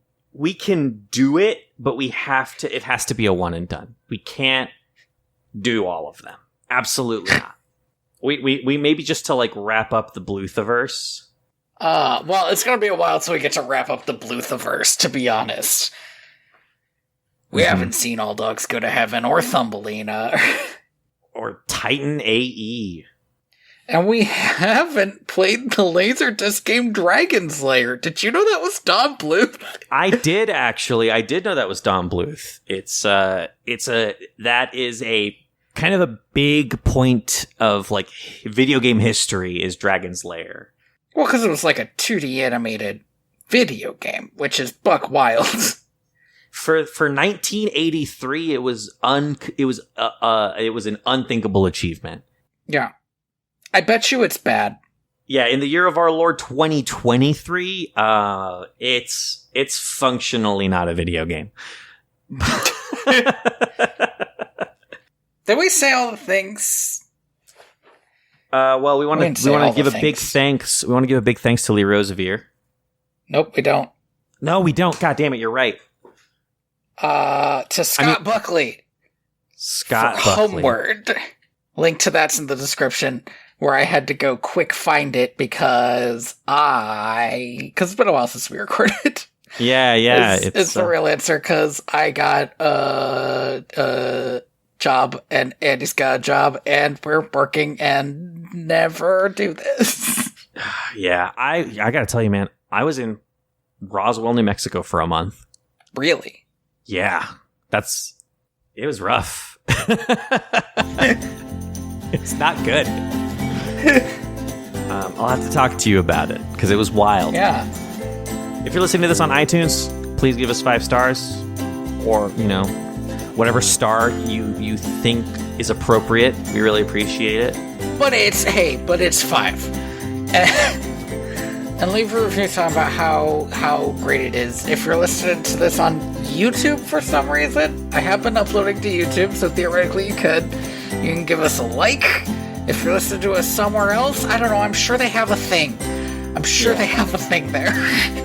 do it, but it has to be a one and done. We can't do all of them. Absolutely not. We maybe just to like wrap up the Bluthiverse. Well, it's going to be a while till we get to wrap up the Bluthiverse, to be honest. We haven't seen All Dogs Go to Heaven or Thumbelina. Or Titan AE. And we haven't played the Laserdisc game Dragon Slayer. Did you know that was Don Bluth? I did actually. I did know that was Don Bluth. That is a kind of a big point of like video game history is Dragon's Lair. Well, because it was like a 2D animated video game, which is buck wild. For 1983, it was an unthinkable achievement. Yeah. I bet you it's bad. Yeah, in the year of our Lord 2023, it's functionally not a video game. Did we say all the things? Well, we want to give a big thanks. We want to give a big thanks to Lee Rosevere. Nope, we don't. No, we don't. God damn it, you're right. To Scott Buckley. Scott Buckley. Homeward. Link to that's in the description, where I had to go quick find it because it's been a while since we recorded. Yeah. It's the real answer, because I got a job and Andy's got a job and we're working and never do this. Yeah, I gotta tell you, man, I was in Roswell, New Mexico for a month. Really? Yeah, it was rough. It's not good. I'll have to talk to you about it because it was wild. Yeah. If you're listening to this on iTunes, please give us 5 stars, or whatever star you think is appropriate. We really appreciate it. But it's 5. And leave a review talking about how great it is. If you're listening to this on YouTube for some reason, I have been uploading to YouTube, so theoretically you could. You can give us a like. If you're listening to us somewhere else, I don't know, I'm sure they have a thing. I'm sure they have a thing there.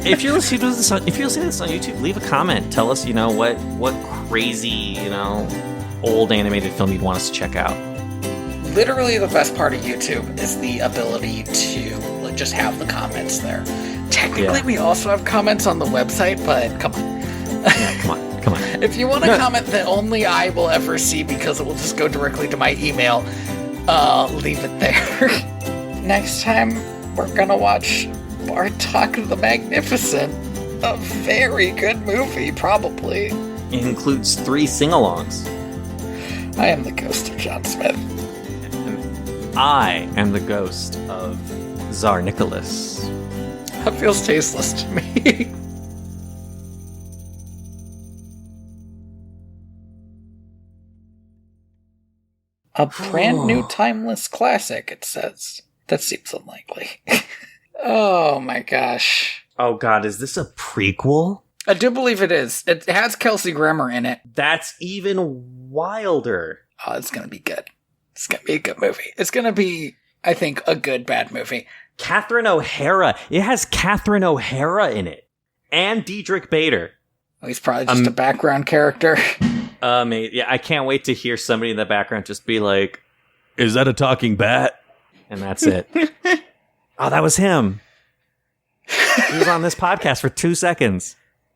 If you're listening to this on YouTube, leave a comment. Tell us, what crazy, old animated film you'd want us to check out. Literally the best part of YouTube is the ability to just have the comments there. Technically, we also have comments on the website, but come on. Yeah, come on. If you want a comment that only I will ever see because it will just go directly to my email, leave it there. Next time, we're gonna watch Bartok the Magnificent. A very good movie, probably. It includes 3 sing-alongs. I am the ghost of John Smith. And I am the ghost of Tsar Nicholas. That feels tasteless to me. A brand new timeless classic, it says. That seems unlikely. Oh my gosh. Oh god, is this a prequel? I do believe it is. It has Kelsey Grammer in it. That's even wilder. Oh, it's gonna be good. It's gonna be a good movie. It's gonna be, I think, a good bad movie. Catherine O'Hara. It has Catherine O'Hara in it. And Diedrich Bader. Oh, he's probably just a background character. Yeah, I can't wait to hear somebody in the background just be like, "Is that a talking bat?" And that's it. Oh, that was him. He was on this podcast for 2 seconds.